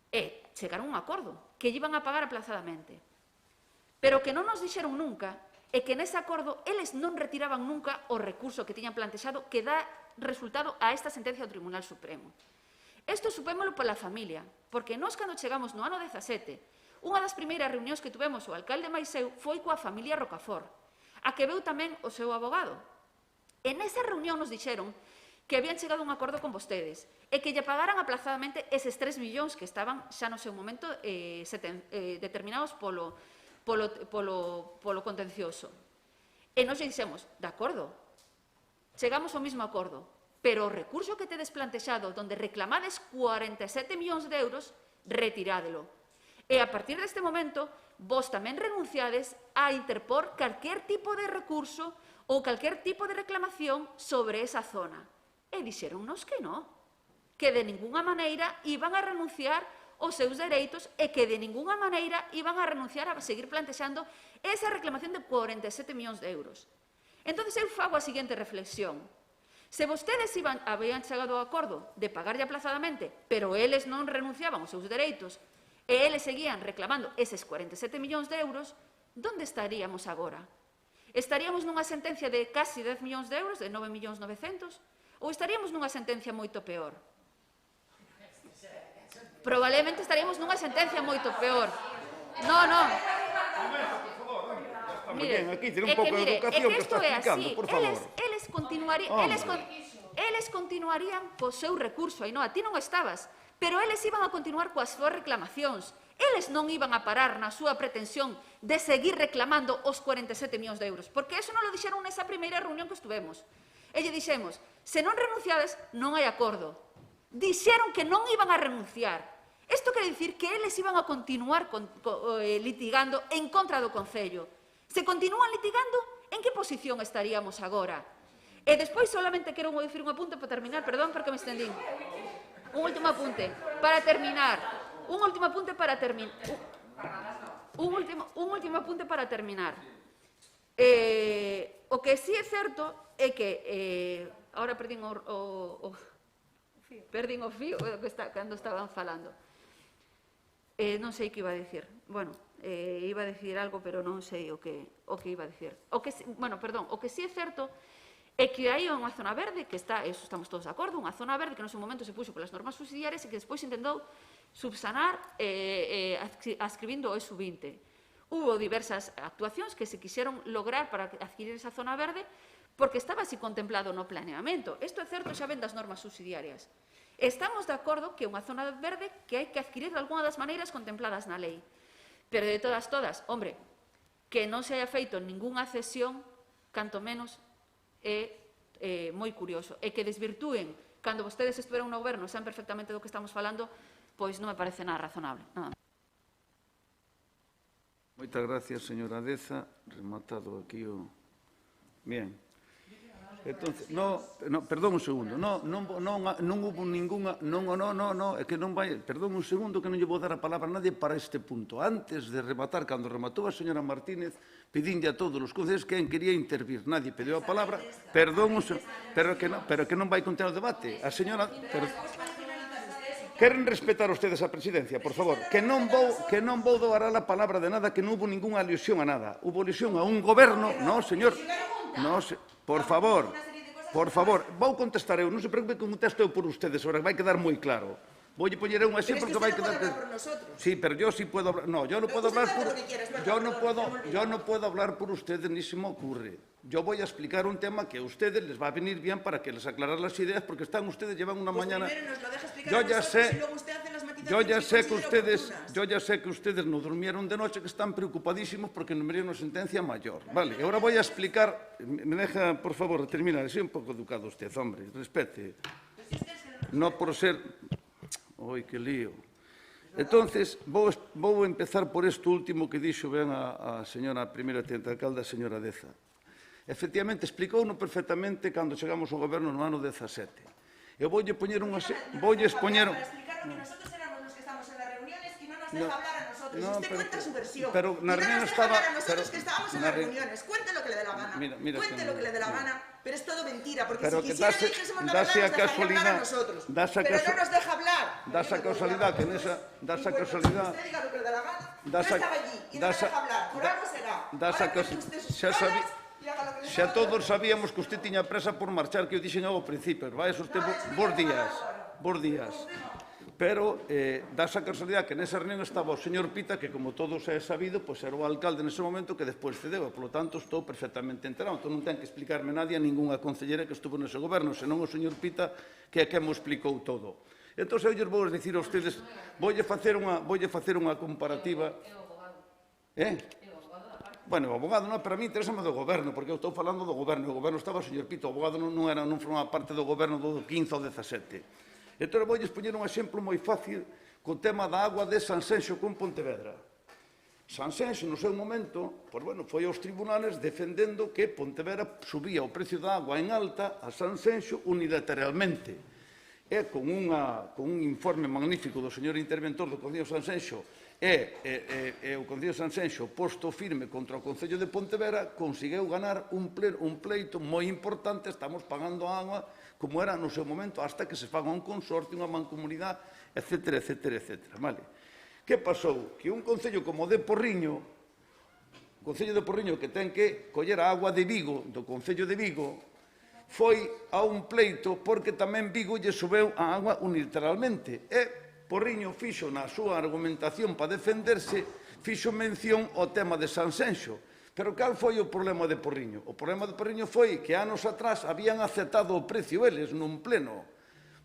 C: e chegaron a un acordo que iban a pagar aplazadamente. Pero que non nos dixeron nunca é que nese acordo eles non retiraban nunca o recurso que tiñan plantexado que dá resultado a esta sentencia do Tribunal Supremo. Isto supémolo pola familia, porque nós cando chegamos no ano 17, unha das primeiras reunións que tuvemos o alcalde Maiseu foi coa familia Rocafort, a que veu tamén o seu abogado. E nesa reunión nos dixeron que habían chegado a un acordo con vostedes e que lle pagaran aplazadamente eses 3 millóns que estaban xa no seu momento determinados polo contencioso. E nos dixemos, de acordo, chegamos ao mesmo acordo, pero o recurso que tedes plantexado, donde reclamades 47 millóns de euros, retirádelo. E a partir deste momento, vos tamén renunciades a interpor calquer tipo de recurso ou calquer tipo de reclamación sobre esa zona. E dixéronnos que non, que de ninguna maneira iban a renunciar aos seus dereitos e que de ninguna maneira iban a renunciar a seguir plantexando esa reclamación de 47 millóns de euros. Entón, eu fago a seguinte reflexión. Se vostedes habían chegado ao acordo de pagarlle aplazadamente, pero eles non renunciaban aos seus dereitos e eles seguían reclamando eses 47 millóns de euros, onde estaríamos agora? Estaríamos nunha sentencia de casi 10 millóns de euros, de 9.900.000, ou estaríamos nunha sentencia moito peor? Probablemente estaríamos nunha sentencia moito peor. Non. Mire,
A: aquí tiene un pouco de educación que está explicando, por favor.
C: Eles continuarían co seu recurso, Ainhoa, ti non estabas, pero eles iban a continuar coas súas reclamacións. Eles non iban a parar na súa pretensión de seguir reclamando os 47 millóns de euros, porque eso non lo dixeron nesa primeira reunión que estuvemos. E lle dixemos, se non renunciades, non hai acordo. Dixeron que non iban a renunciar. Isto quere dicir que eles iban a continuar litigando en contra do Concello. Se continúan litigando, en que posición estaríamos agora? E despois solamente quero dicir un apunte para terminar, perdón porque me estendín. Un último apunte para terminar. Un último apunte para terminar. O que sí é certo é que ahora perdín o fío cando estaban falando. Non sei que iba a dicir. Bueno, iba a dicir algo, pero non sei o que iba a dicir. O que sí é certo é que hai unha zona verde que está, eso estamos todos de acordo, unha zona verde que no seu momento se puxo polas normas subsidiarias e que despois intentou subsanar ascribindo o ESU20. Hubo diversas actuacións que se quixeron lograr para adquirir esa zona verde porque estaba así contemplado no planeamento. Isto é certo, xa ven das normas subsidiarias. Estamos de acordo que é unha zona verde que hai que adquirir de alguna das maneiras contempladas na lei. Pero de todas, hombre, que non se haya feito ningunha cesión, canto menos, é moi curioso. E que desvirtúen, cando vostedes estuveron no goberno, saben perfectamente do que estamos falando, pois non me parece nada razonable. Nada.
A: Moitas gracias, señora Deza. Rematado aquí o... Bien. Entonces, perdón un segundo, non hubo ninguna, é que non vai, perdón un segundo que non lle vou dar a palabra a nadie para este punto. Antes de rematar, cando rematou a señora Martínez, pedinlle a todos os concelleiros quen quería intervir. Nadie pediu a palabra, perdón un segundo, pero que non vai continuar o debate. A señora... Queren respetar ustedes a presidencia, por favor, que non vou doar a palabra de nada, que non hubo ninguna alusión a nada. Hubo alusión a un goberno, no, señor, no, por favor, vou contestar eu, non se preocupe que contesto eu por ustedes, ahora vai quedar moi claro. Voy a poner un ejemplo que va a quedar... Sí, pero yo sí puedo hablar... No, yo no puedo hablar por... Yo no puedo hablar por ustedes, ni se me ocurre. Yo voy a explicar un tema que a ustedes les va a venir bien para que les aclarar las ideas, porque están ustedes, llevan una mañana... Yo ya sé que ustedes no durmieron de noche, que están preocupadísimos porque no me una sentencia mayor. Vale, ahora voy a explicar... Me deja, por favor, terminar. Soy un poco educado usted, hombre, respete. No por ser... Oi, que lío. Entonces, vou empezar por isto último que dixo ben a señora primeira tenente alcalde, a señora Deza. Efectivamente, explicouno perfectamente cando chegamos ao goberno no ano 17. Eu voulle poñer unha... Voulle expoñer...
D: Explicaron que nosotros éramos los que estamos en las reuniones y no nos deja hablar a nosotros. Usted cuenta su versión.
A: Pero na reunión estaba...
D: Y no nos deja hablar a nosotros que estábamos en las reuniones. Cuente lo que le dé la gana. Cuente lo que le dé la gana. Pero es todo mentira, porque si quisiera que dijésemos la verdad, nos dejaría hablar a nosotros. Pero no nos deja hablar.
A: Da esa causalidad que nesa... Da esa causalidad...
D: Usted diga lo que le dé la gana. No estaba allí y no me deja hablar. Por algo será. Ahora cuente usted sus palabras y haga lo que le dé la gana.
A: Xa todos sabíamos que usted tiña presa por marchar, que eu dixen ao principio. Vai, usted, bons días. Pero dá esa casualidade que nesa reunión estaba o señor Pita, que como todos é sabido, pois era o alcalde nese momento que despois cedeu, e polo tanto estou perfectamente enterado. Entón non ten que explicarme nadie a ningunha concellera que estuvo nese goberno, senón o señor Pita, que é quen mo explicou todo. Entón, eu vou dicir a ustedes, voulle facer unha comparativa... Bueno, o abogado non, pero a mí interésame do goberno, porque eu estou falando do goberno. O goberno estaba o señor Pita, o abogado non formaba parte do goberno do 15 ou 17. Entón, vou expoñer un exemplo moi fácil co tema da agua de Sanxenxo con Pontevedra. Sanxenxo, no seu momento, foi aos tribunales defendendo que Pontevedra subía o precio da agua en alta a Sanxenxo unilateralmente. E con un informe magnífico do señor interventor do Concello de Sanxenxo e o Concello de Sanxenxo posto firme contra o Concello de Pontevedra, conseguiu ganar un pleito moi importante. Estamos pagando a agua como era no seu momento, hasta que se faga un consorcio, unha mancomunidade, etcétera, etcétera, etcétera. Vale. Que pasou? Que un concello como de Porriño, o Concello de Porriño, que ten que coller a agua de Vigo, do Concello de Vigo, foi a un pleito porque tamén Vigo lle subeu a agua unilateralmente. E Porriño fixo na súa argumentación para defenderse, fixo mención ao tema de Sanxenxo. Pero cal foi o problema de Porriño? O problema de Porriño foi que anos atrás habían aceptado o precio eles nun pleno.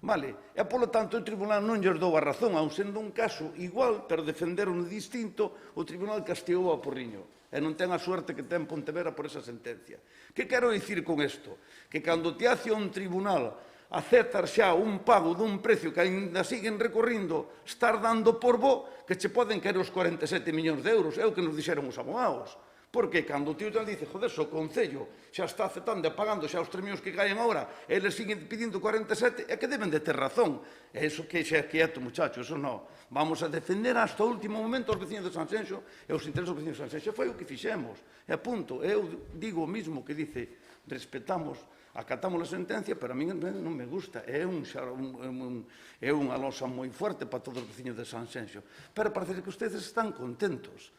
A: Vale? E, polo tanto, o tribunal non lles dou a razón, aun sendo un caso igual, pero defenderon distinto, o tribunal castigou a Porriño. E non ten a suerte que ten Pontevedra por esa sentencia. Que quero dicir con isto? Que cando te hace un tribunal aceptar xa un pago dun precio que ainda siguen recorrindo, estar dando por bo que che poden caer os 47 millóns de euros. É o que nos dixeron os abogados. Porque cando o tío te dice, joder, o Concello xa está aceptando e pagando xa os 3 millóns que caen agora, eles siguen pedindo 47, é que deben de ter razón. É iso que xa é quieto, muchacho, eso non. Vamos a defender hasta o último momento os veciños de Sanxenxo e os intereses dos veciños de Sanxenxo. Foi o que fixemos. E a punto, eu digo o mismo que dice, respetamos, acatamos a sentencia, pero a mí non me gusta. É unha losa moi forte para todos os veciños de Sanxenxo. Pero parece que ustedes están contentos.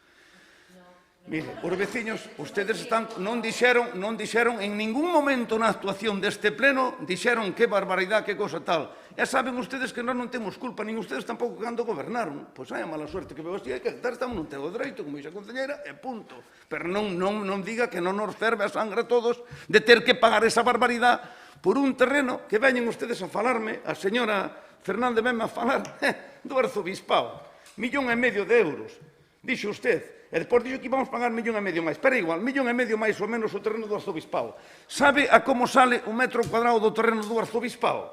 A: Mire, os veciños, ustedes non dixeron en ningún momento na actuación deste pleno, dixeron que barbaridade, que cosa tal. E saben ustedes que nós non temos culpa, nin ustedes tampouco cando gobernaron. Pois hai a mala suerte que veo así, que estamos non tengo dereito, como dixe a concelleira, e punto. Pero non diga que non nos ferve a sangre a todos de ter que pagar esa barbaridade por un terreno que veñen ustedes a falarme, a señora Fernández venme a falar do arzobispado. 1,5 millón de euros. Dixo usted. E depois dixo que íbamos pagar 1,5 millón máis. Pero igual, 1,5 millón máis ou menos o terreno do arzobispado. Sabe a como sale o metro cuadrado do terreno do arzobispado?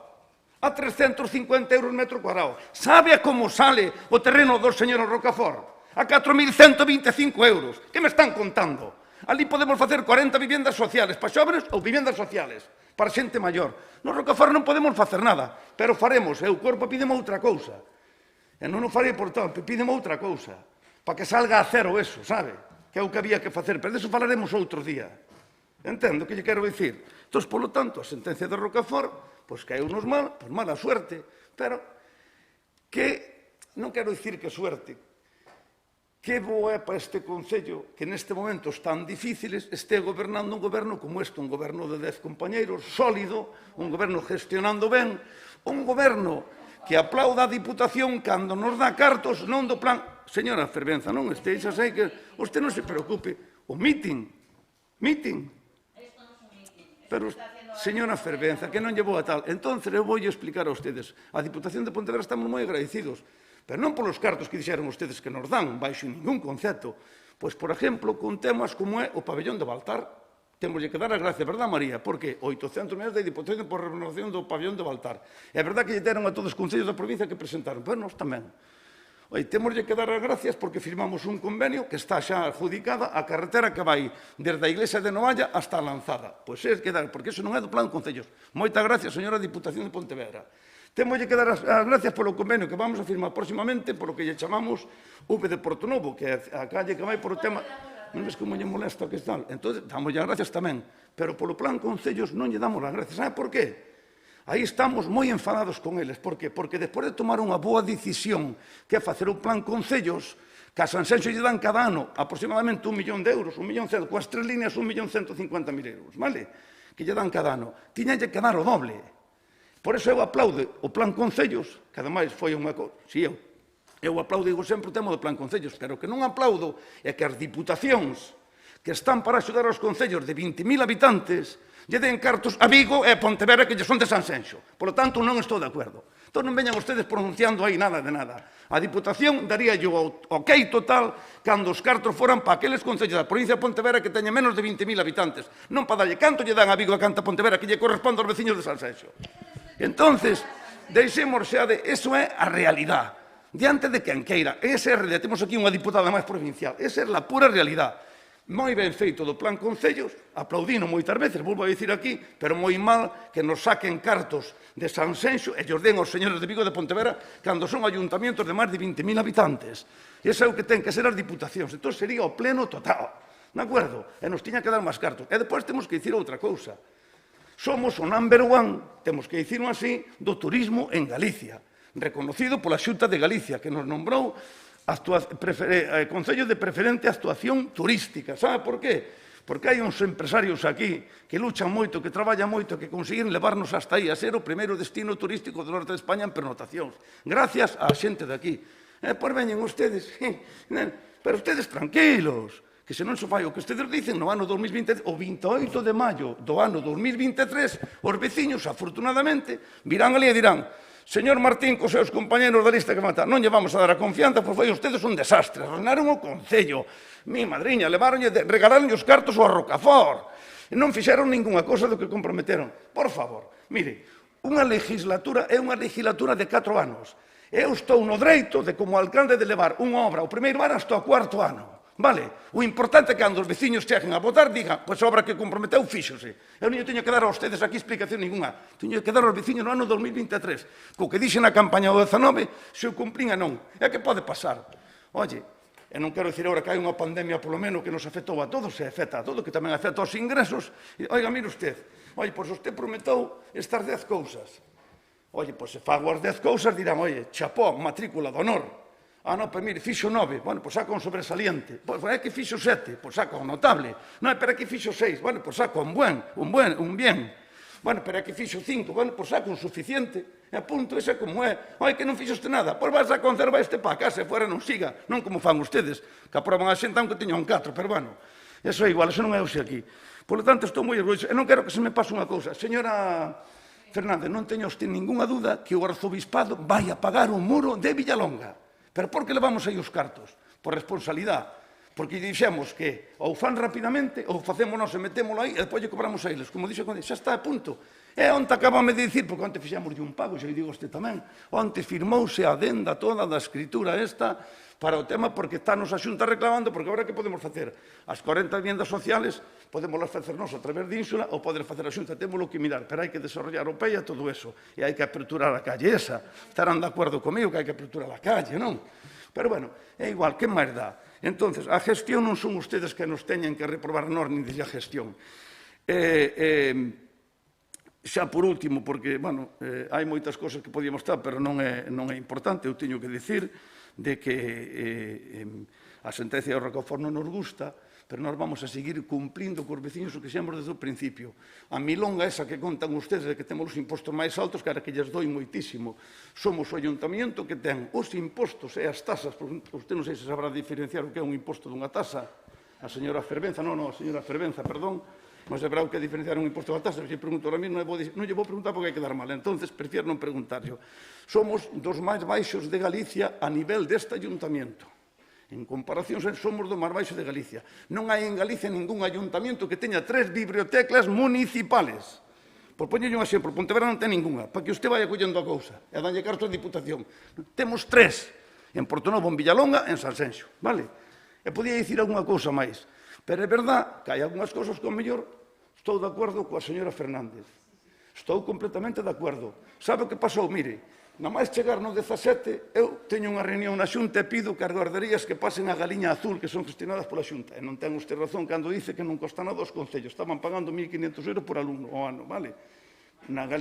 A: A 350 euros metro cuadrado. Sabe a como sale o terreno do señor Rocafort? A 4.125 euros. Que me están contando? Ali podemos facer 40 viviendas sociales para xóvenes ou viviendas sociales para xente maior. No Rocafort non podemos facer nada, pero faremos. E o corpo pídeme outra cousa. E non o farei por tanto, pídeme outra cousa. Para que salga a cero eso, sabe? Que é o que había que facer. Pero diso falaremos outro día. Entendo o que lle quero dicir. Entón, polo tanto, a sentencia de Rocafort, pois caeu-nos mal, pois mala suerte. Pero que non quero dicir que suerte. Que bo é para este Concello que neste momentos tan difíciles este gobernando un goberno como este, un goberno de 10 compañeiros, sólido, un goberno gestionando ben, un goberno que aplauda a Diputación cando nos dá cartos non do plan. Señora Fervenza, non esteja sei que usted non se preocupe. O meeting. Pero, señora Fervenza, que non llevou a tal. Entón, eu vou explicar a ustedes. A Diputación de Pontevedra estamos moi agradecidos, pero non polos cartos que dixeron ustedes que nos dan, baixo ningún concepto. Pois, por exemplo, con temas como é o pabellón de Baltar. Temos que dar as gracias, verdad, María? Porque 800 millóns de Diputación por renovación do pabellón de Baltar. É verdad que lle deron a todos os concellos da provincia que presentaron, pero nós tamén. Temos que dar as gracias porque firmamos un convenio que está xa adjudicada a carretera que vai desde a Iglesia de Novalla hasta a Lanzada. Pois é que dar, porque iso non é do plan de concellos. Moitas gracias, señora Diputación de Pontevedra. Temos que dar as gracias polo convenio que vamos a firmar próximamente polo que lle chamamos V de Portonovo, que é a calle que vai por o tema... Non ves como lle molesta que tal? Entón, damos as gracias tamén. Pero polo plan concellos non lle damos as gracias. Sabe por qué? Aí estamos moi enfadados con eles. Por qué? Porque despois de tomar unha boa decisión que é facer o plan concellos, que a Sanxenxo lle dan cada ano aproximadamente 1 millón de euros, 1 millón de euros, coas 3 líneas 1.150.000 euros, vale? Que lle dan cada ano. Tiñalle que dar o doble. Por iso eu aplaudo o plan concellos, que ademais foi unha cousa... Si, eu aplaudo, digo sempre, o tema do plan concellos, pero que non aplaudo é que as diputacións que están para axudar aos concellos de 20.000 habitantes lle den cartos a Vigo e a Pontevedra que lle son de Sanxenxo. Por lo tanto, non estou de acordo. Entón non veñan ustedes pronunciando aí nada de nada. A Diputación daría o ok total cando os cartos foran para aqueles concellos da provincia de Pontevedra que teñen menos de 20.000 habitantes. Non para darlle canto lle dan a Vigo e a canto a Pontevedra que lle corresponde aos veciños de Sanxenxo. Entonces, deixemos xa de... Eso é a realidade. diante de quen queira. Esa é a realidade. Temos aquí unha diputada máis provincial. Esa é a pura realidade. Moi ben feito do plan Concellos, aplaudino moitas veces, volvo a dicir aquí, pero moi mal que nos saquen cartos de Sanxenxo e os den aos señores de Vigo de Pontevedra cando son ayuntamientos de máis de 20.000 habitantes. Ese é o que ten que ser as diputacións. Entón sería o pleno total. De acordo? E nos tiña que dar máis cartos. E depois temos que dicir outra cousa. Somos o number one, temos que dicirlo así, do turismo en Galicia, reconocido pola Xunta de Galicia, que nos nombrou Concello de Preferente Actuación Turística. Sabe por qué? Porque hai uns empresarios aquí que luchan moito, que traballan moito, que conseguiren levarnos hasta aí a ser o primeiro destino turístico do norte de España en pernotacións. Gracias á xente de aquí. Pois veñen ustedes, pero ustedes tranquilos, que se non se fai o que ustedes dicen no ano 2023, o 28 de maio do ano 2023, os veciños, afortunadamente, virán ali e dirán: señor Martín, cos seus compañeros da lista que mata, non lle vamos a dar a confianza, pois foi ustedes un desastre, arruinaron o Concello. Mi madriña, regalaron os cartos ao Rocafort. E non fixeron ningunha cosa do que comprometeron. Por favor, mire, unha legislatura é unha legislatura de 4 anos. Eu estou no dereito de, como alcalde, de levar unha obra ao primeiro ano hasta o 4º ano. Vale? O importante é que cando os veciños cheguen a votar digan, pois a obra que comprometeu fíxose. Eu non teño que dar a ustedes aquí explicación ninguna. Teño que dar aos veciños no ano 2023. Co que dixen na campaña do 19, se o cumprín a non. É que pode pasar. Oye, e non quero dicir agora que hai unha pandemia polo menos que nos afectou a todos, e afecta a todo, que tamén afecta aos ingresos. Oiga, mire usted, pois usted prometeu estas 10 cousas. Oye, pois se fago as 10 cousas dirán, oye, chapó, matrícula de honor. Non, pois mire, fixo 9, bueno, pois saca un sobresaliente. Pois é que fixo 7, pois saca un notable. Non, pero é que fixo 6, bueno, pois saca un bien. Bueno, pero é que fixo 5, bueno, pois saca un suficiente. E a punto, ese como é. Oi, que non fixoste nada, pois vas a conservar este para casa, e fora non siga. Non como fan ustedes, que aproban a xente aunque teñan un 4, pero bueno, eso é igual, eso non é hoxe aquí. Por lo tanto, estou moi orgulloso. E non quero que se me pase unha cousa. Señora Fernández, non teño usted ninguna duda que o arzobispado vai a pagar o muro de Villalonga. Pero por que levamos aí os cartos? Por responsabilidade. Porque dixemos que ou fan rapidamente ou facémonos e metémolo aí e depois lle cobramos a eles. Como dixo, xa está a punto. E onte acabame de dicir, porque onte fixemos un pago, xa lle digo este tamén, onte firmouse a adenda toda da escritura esta para o tema porque estános a Xunta reclamando, porque agora que podemos facer? As 40 viviendas sociales podemos facernos a través de Ínsula ou poder facer a Xunta, témolo que mirar, pero hai que desarrollar o PEI e todo eso, e hai que aperturar a calle esa. Estarán de acordo comigo que hai que aperturar a calle, non? Pero, bueno, é igual, que máis dá? Entón, a gestión non son ustedes que nos teñen que reprobar nós nin desde a gestión. Xa por último, porque, bueno, hai moitas cosas que podíamos estar, pero non é importante, eu teño que dicir de que a sentencia do Rocafort non nos gusta, pero nós vamos a seguir cumplindo cos veciños o que xemos desde o principio. A milonga esa que contan ustedes de que temos os impostos máis altos, que ara que lles doi moitísimo. Somos o ayuntamiento que ten os impostos e as tasas, porque usted non sei se sabrá diferenciar o que é un imposto dunha tasa. A señora Fervenza, non, a señora Fervenza, perdón, non sabrá o que é diferenciar un imposto dunha tasa. Se pregunto ahora mismo, non lle vou preguntar porque hai que dar mal. Entonces, prefiero non preguntarlo. Somos dos máis baixos de Galicia a nivel deste ayuntamiento. En comparación, somos do máis baixo de Galicia. Non hai en Galicia ningún ayuntamiento que teña 3 bibliotecas municipales. Por poñerlle un exemplo, Pontevedra non ten ninguna, para que usted vaya collendo a cousa e danlle cartos de diputación. Temos 3, en Portonovo, en Villalonga e en Sanxenxo, vale? E podía dicir algunha cousa máis, pero é verdad que hai algunhas cousas que, ao mellor, estou de acordo coa señora Fernández. Estou completamente de acordo. Sabe o que pasou? Mire, na máis chegar no 17, eu teño unha reunión na Xunta e pido que as guarderías que pasen a Galiña Azul, que son gestionadas pola Xunta. E non ten usted razón cando dice que non costa nada aos concellos. Estaban pagando 1.500 euros por alumno ao ano, vale?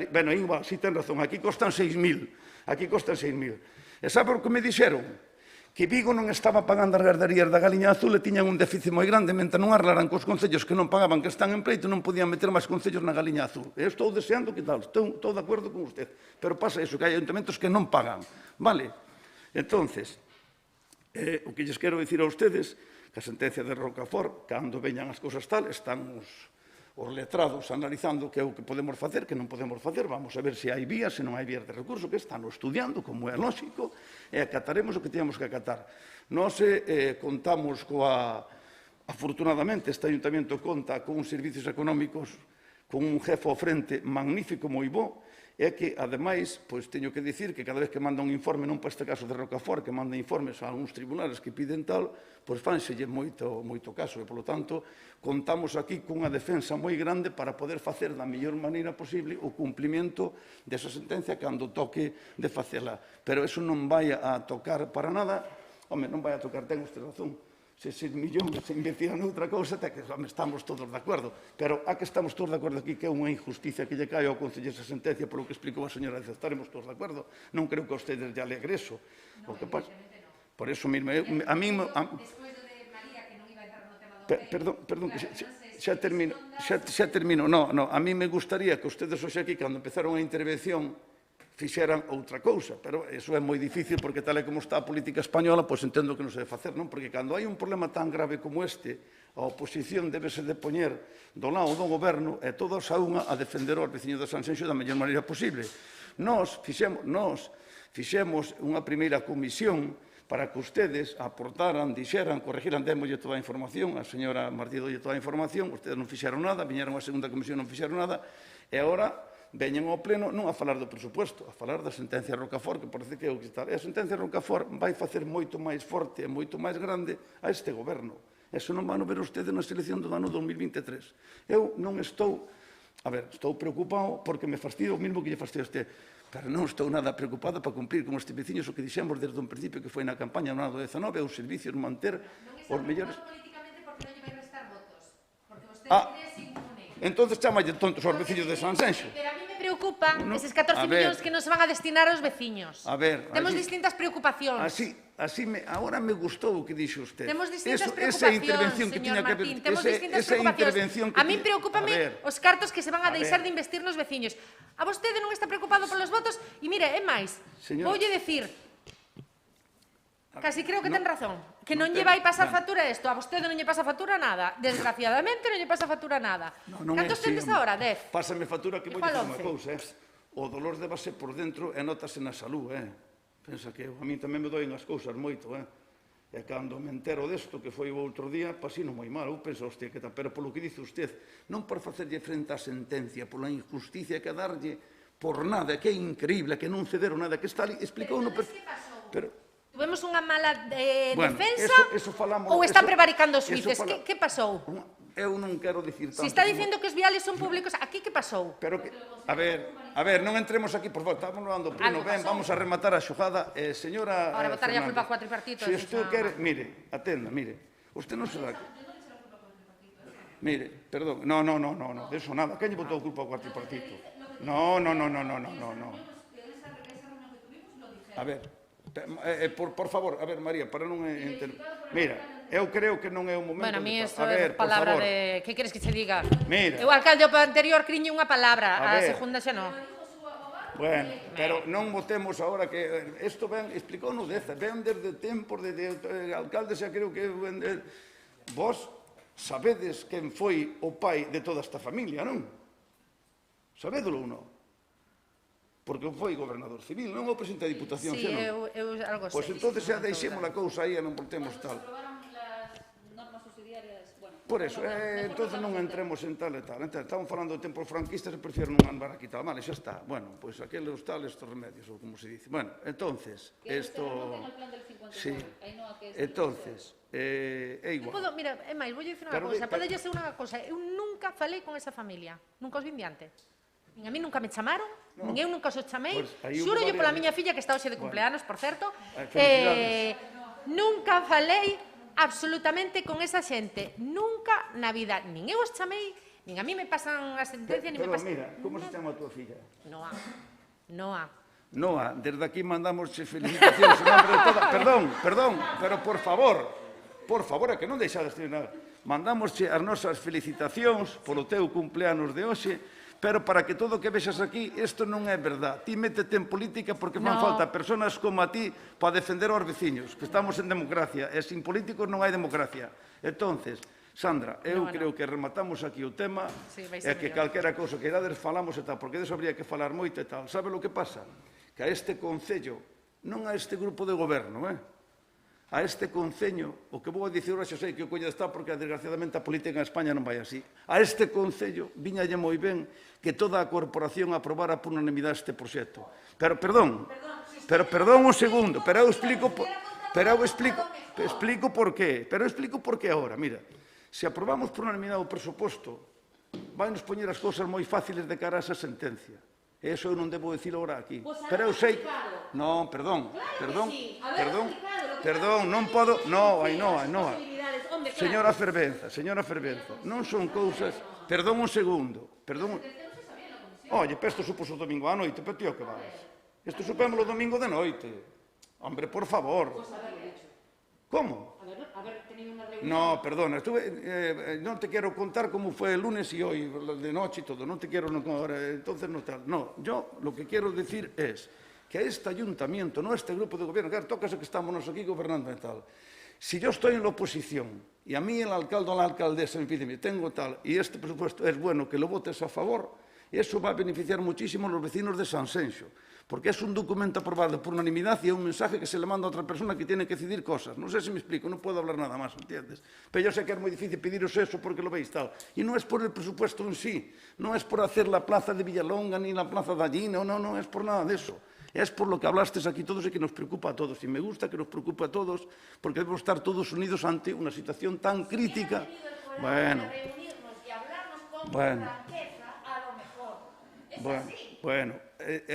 A: Bueno, igual, si ten razón. Aquí costan 6.000. Aquí costan 6.000. E sabe o que me dixeron? Que Vigo non estaba pagando as guarderías da Galiña Azul e tiñan un déficit moi grande, mentre non arreglaran cos concellos que non pagaban, que están en pleito, non podían meter máis concellos na Galiña Azul. Eu estou deseando que tal, estou de acordo con usted, pero pasa iso, que hai ayuntamentos que non pagan, vale? Entonces, o que lles quero dicir a ustedes, que a sentencia de Rocafort, cando veñan as cosas tal, están os letrados analizando que é o que podemos facer, que non podemos facer, vamos a ver se hai vías, se non hai vías de recurso, que están estudiando, como é lógico, e acataremos o que teñamos que acatar. Nós contamos afortunadamente, este ayuntamiento conta con uns servicios económicos con un jefe ao frente magnífico, moi bo, é que, ademais, pois teño que dicir que cada vez que manda un informe, non para este caso de Rocafort, que manda informes a algúns tribunales que piden tal, pois fánselle moito caso. E, polo tanto, contamos aquí cunha defensa moi grande para poder facer da mellor maneira posible o cumplimento desa sentencia cando toque de facela. Pero eso non vai a tocar para nada. Home, non vai a tocar, ten usted razón. Se millóns se investigan noutra cousa, estamos todos de acordo. Pero a que estamos todos de acordo aquí que é unha injusticia que lle cae ao Concello esa sentencia polo que explicou a señora Deza, estaremos todos de acordo. Non creo que a ustedes lle alegre eso. Por eso mesmo, a mí...
F: Despois do de María, que non iba a entrar no tema do
A: Perdón, xa termino. No, a mí me gustaría que ustedes hoxe aquí, cando empezaron a intervención, fixeran outra cousa, pero eso é moi difícil porque tal e como está a política española, pois entendo que non se debe facer, non? Porque cando hai un problema tan grave como este, a oposición debese de poñer do lado do goberno e todos a unha a defender os veciños de Sanxenxo da mellor maneira posible. Nós fixemos unha primeira comisión para que ustedes aportaran, dixeran, corregiran, démolle toda a información, a señora Martí dolle toda a información, ustedes non fixeron nada, viñeron a segunda comisión, non fixeron nada, e agora veñen ao pleno non a falar do presupuesto, a falar da sentencia Rocafort, que parece que é o que está. E a sentencia Rocafort vai facer moito máis forte e moito máis grande a este goberno. Eso non van a ver ustedes na selección do ano 2023. Eu non estou, estou preocupado porque me fastidio o mesmo que lle fastidio a usted, pero non estou nada preocupado para cumprir con estes veciños o que dixemos desde un principio que foi na campaña no ano 19, os servicios manter os mellores...
F: Non está políticamente porque non lle vai restar votos, porque vostede é impune.
A: Entonces chamalle tontos aos veciños de Sanxenxo.
F: Pero a mí me preocupa eses 14 millóns que nos van a destinar aos veciños. Temos distintas preocupacións.
A: Agora me gustou o que dixo usted.
F: Temos distintas preocupacións, señor Martín. Temos distintas preocupacións. A mí preocúpame os cartos que se van a deixar de investir nos veciños. A vostede non está preocupado polos votos e, mire, é máis, voulle decir... Casi creo que ten razón, que non lle vai pasar factura isto, a vostede non lle pasa factura nada, desgraciadamente non lle pasa factura nada. Cantos tendes agora, 10?
A: Pásame factura que vou dicir unha cousa, o dolor de base por dentro e notase na salud, pensa que a mí tamén me doen as cousas moito, e cando me entero desto, que foi o outro día, pasino moi mal, eu penso, hostia, que tal, pero polo que dice usted, non por facerlle frente á sentencia, pola injusticia que darlle por nada, que é increíble, que non cederon nada, que está ali, explicou... Pero...
F: Tuvemos unha mala defensa ou está prevaricando os xuíces? Que pasou?
A: Eu non quero dicir tanto.
F: Se está dicindo que os viales son públicos, aquí que pasou?
A: A ver, non entremos aquí, por favor, estamos falando pleno, ben, vamos a rematar a xogada. Señora
F: Ahora botarlle a culpa a cuatripartito.
A: Se usted quere, mire, atenda, mire, usted non se dá... Mire, perdón, no, de eso nada, quen lle botou a culpa ao cuatripartito? No. A ver... Por favor, a ver, María, para non... Mira, eu creo que non é o momento...
F: Bueno, a mí isto é palabra de... Que queres que se diga?
A: Mira.
F: O alcalde anterior criñe unha palabra, a segunda xa non.
A: Bueno, pero non votemos agora que... Isto ben, explicou no Deza, ben desde tempos de alcalde, xa creo que... Vos sabedes quen foi o pai de toda esta familia, non? Sabédolo ou non? Porque foi gobernador civil, non o presidente da Diputación,
F: sí, eu algo sei.
A: Pois entón xa deixemos a cousa aí e non voltemos tal. Por eso, entón non entremos en tal e tal. Estamos falando de tempos franquistas e prefiero non andar aquí tal. Vale, xa está. Bueno, pois aqueles tales, estos remedios, ou como se dice. Bueno, entonces, isto... Sí, entonces, é igual.
F: Mira, é máis, vou dicir unha cousa. Podelle ser unha cousa. Eu nunca falei con esa familia. Nunca os vin diante. Nin a mí nunca me chamaron, nin eu nunca os chamei. Xúrollo pola miña filla, que está hoxe de cumpleanos, por certo. Nunca falei absolutamente con esa xente. Nunca na vida. Nin eu os chamei, nin a mí me pasan a sentencia, nin me pasan...
A: Mira, como se chama a tua filla?
F: Noa.
A: Noa, desde aquí mandamos felicitacións en nombre de toda... Perdón, pero por favor, é que non deixades de nada. Mandamos as nosas felicitacións polo teu cumpleanos de hoxe, pero para que todo o que vexas aquí, isto non é verdad. Ti métete en política porque fan falta personas como a ti para defender aos veciños, que estamos en democracia, e sin políticos non hai democracia. Entonces, Sandra, eu creo que rematamos aquí o tema, e que calquera cousa que irades falamos e tal, porque deso habría que falar moito e tal. Sabe o que pasa? Que a este Concello, non a este grupo de goberno, a este concello, o que vou a dicir hoxe sei que o coña está porque desgraciadamente a política en España non vai así, a este concello viñalle moi ben que toda a corporación aprobara por unanimidade este proxecto. Pero, perdón un segundo, pero eu explico por qué agora. Mira, se aprobamos por unanimidade o presuposto, vai nos poñer as cousas moi fáciles de cara a esa sentencia. Eso eu non debo dicilo agora aquí. Pero eu sei... Non, perdón, non podo... No, Ainhoa. Señora Fervenza, non son cousas... Perdón un segundo. Oye, pero isto supuso o domingo á noite, pero tío que vas. Isto supémolo o domingo de noite. Hombre, por favor. Como? No, perdona, non te quero contar como foi el lunes e hoy, de noche e todo, non te quero ahora, entonces no tal. No, yo lo que quiero decir es que a este ayuntamiento, no a este grupo de gobierno, claro, tócase que estamos aquí gobernando e tal. Si yo estoy en la oposición y a mí el alcalde o la alcaldesa me pide, tengo tal, y este presupuesto es bueno que lo votes a favor, eso va a beneficiar muchísimo a los vecinos de Sanxenxo, porque es un documento aprobado por unanimidad y es un mensaje que se le manda a otra persona que tiene que decidir cosas. No sé si me explico, no puedo hablar nada más, ¿entiendes? Pero yo sé que es muy difícil pediros eso porque lo veis tal. Y no es por el presupuesto en sí, no es por hacer la plaza de Villalonga ni la plaza de allí, no es por nada de eso. Es por lo que hablasteis aquí todos y que nos preocupa a todos. Y me gusta que nos preocupe a todos porque debemos estar todos unidos ante una situación tan crítica. Bueno,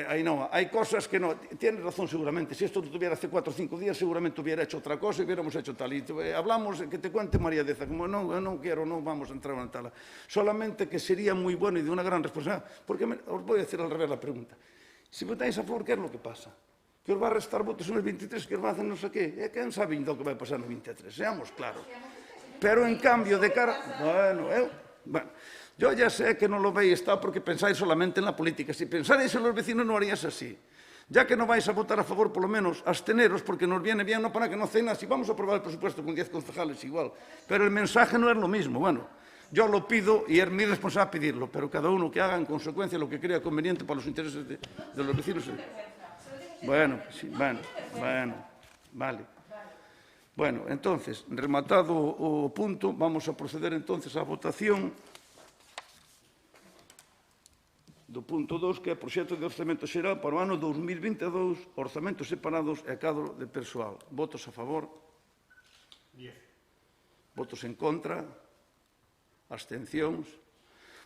A: Ainhoa, hay cosas que no... Tienes razón seguramente. Si esto lo tuviera hace 4 o 5 días, seguramente hubiera hecho otra cosa y hubiéramos hecho tal. Y hablamos, que te cuente María Deza, como no vamos a entrar en tal. Solamente que sería muy bueno y de una gran responsabilidad. Porque os voy a decir al revés la pregunta. Si votáis a favor, ¿qué es lo que pasa? Que os va a restar votos en el 23, que os va a hacer no sé qué. ¿Quién sabe lo que va a pasar en el 23? Seamos claros. Pero en cambio, de cara... Bueno, yo ya sé que no lo veis está porque pensáis solamente en la política. Si pensáis en los vecinos no haríais así. Ya que no vais a votar a favor, por lo menos absteneros, porque nos viene bien, no para que no cenas, si vamos a aprobar el presupuesto con 10 concejales igual. Pero el mensaje no es lo mismo. Bueno, yo lo pido y es mi responsabilidad pedirlo, pero cada uno que haga en consecuencia lo que crea conveniente para los intereses de los vecinos. Bueno, sí, vale. Bueno, entonces, rematado o punto, vamos a proceder entonces á votación do punto 2, que é o proxecto de orzamento xeral para o ano 2022, orzamentos separados e cadro de persoal. Votos a favor?
B: 10.
A: Votos en contra? Abstencións?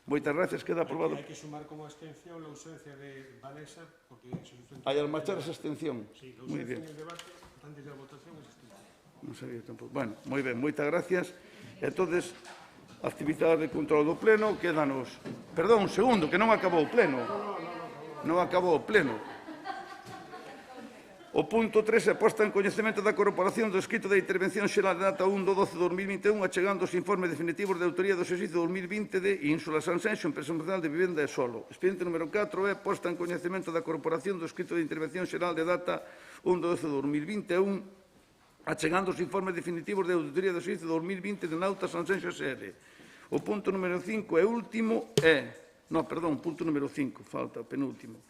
A: Moitas gracias, queda aprobado.
B: Hai que sumar como abstención la ausencia de Vanessa, porque...
A: Hai al marchar esa abstención.
B: Sí, la
A: Muy
B: ausencia
A: bien.
B: en el debate, antes da votación, es abstención.
A: Non sabía tampouco. Bueno, moi ben, moitas gracias. Entonces, actividade de control do pleno, quédanos... Perdón, un segundo, que non acabou o pleno. Non acabou o pleno. O punto 3 é posta en coñecemento da corporación do escrito de intervención xeral de data 1/12/2021 achegando os informes definitivos de autoría do exercicio 2020 de Ínsula Sanxenxo, Empresa Nacional de Vivenda e Solo. Expediente número 4 é posta en coñecemento da corporación do escrito de intervención xeral de data 1/12/2021 achegando os informes definitivos de auditoría do exercicio 2020 de Nauta Sanxenxo SL. O punto número 5 e último é... punto número 5, falta o penúltimo.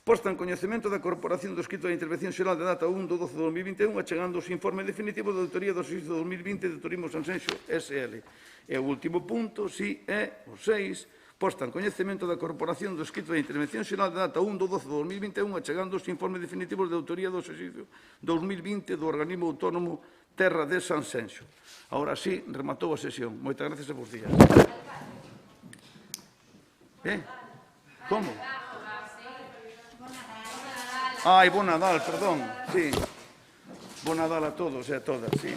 A: Posta en coñecemento da corporación do escrito de intervención xeral de data 1/12/2021 achegando os informes definitivos de auditoría do exercicio 2020 de Turismo Sanxenxo SL. E o último punto, si, é o 6, posta en coñecemento da corporación do escrito de intervención xeral de data 1/12/2021 achegando os informes definitivos de autoría do exercicio 2020 do organismo autónomo Terra de Sanxenxo. Ahora sí, rematou a sesión. Moitas gracias e bons días. Como? Ai, bon Nadal, perdón. Sí. Bon Nadal a todos e a todas, sí.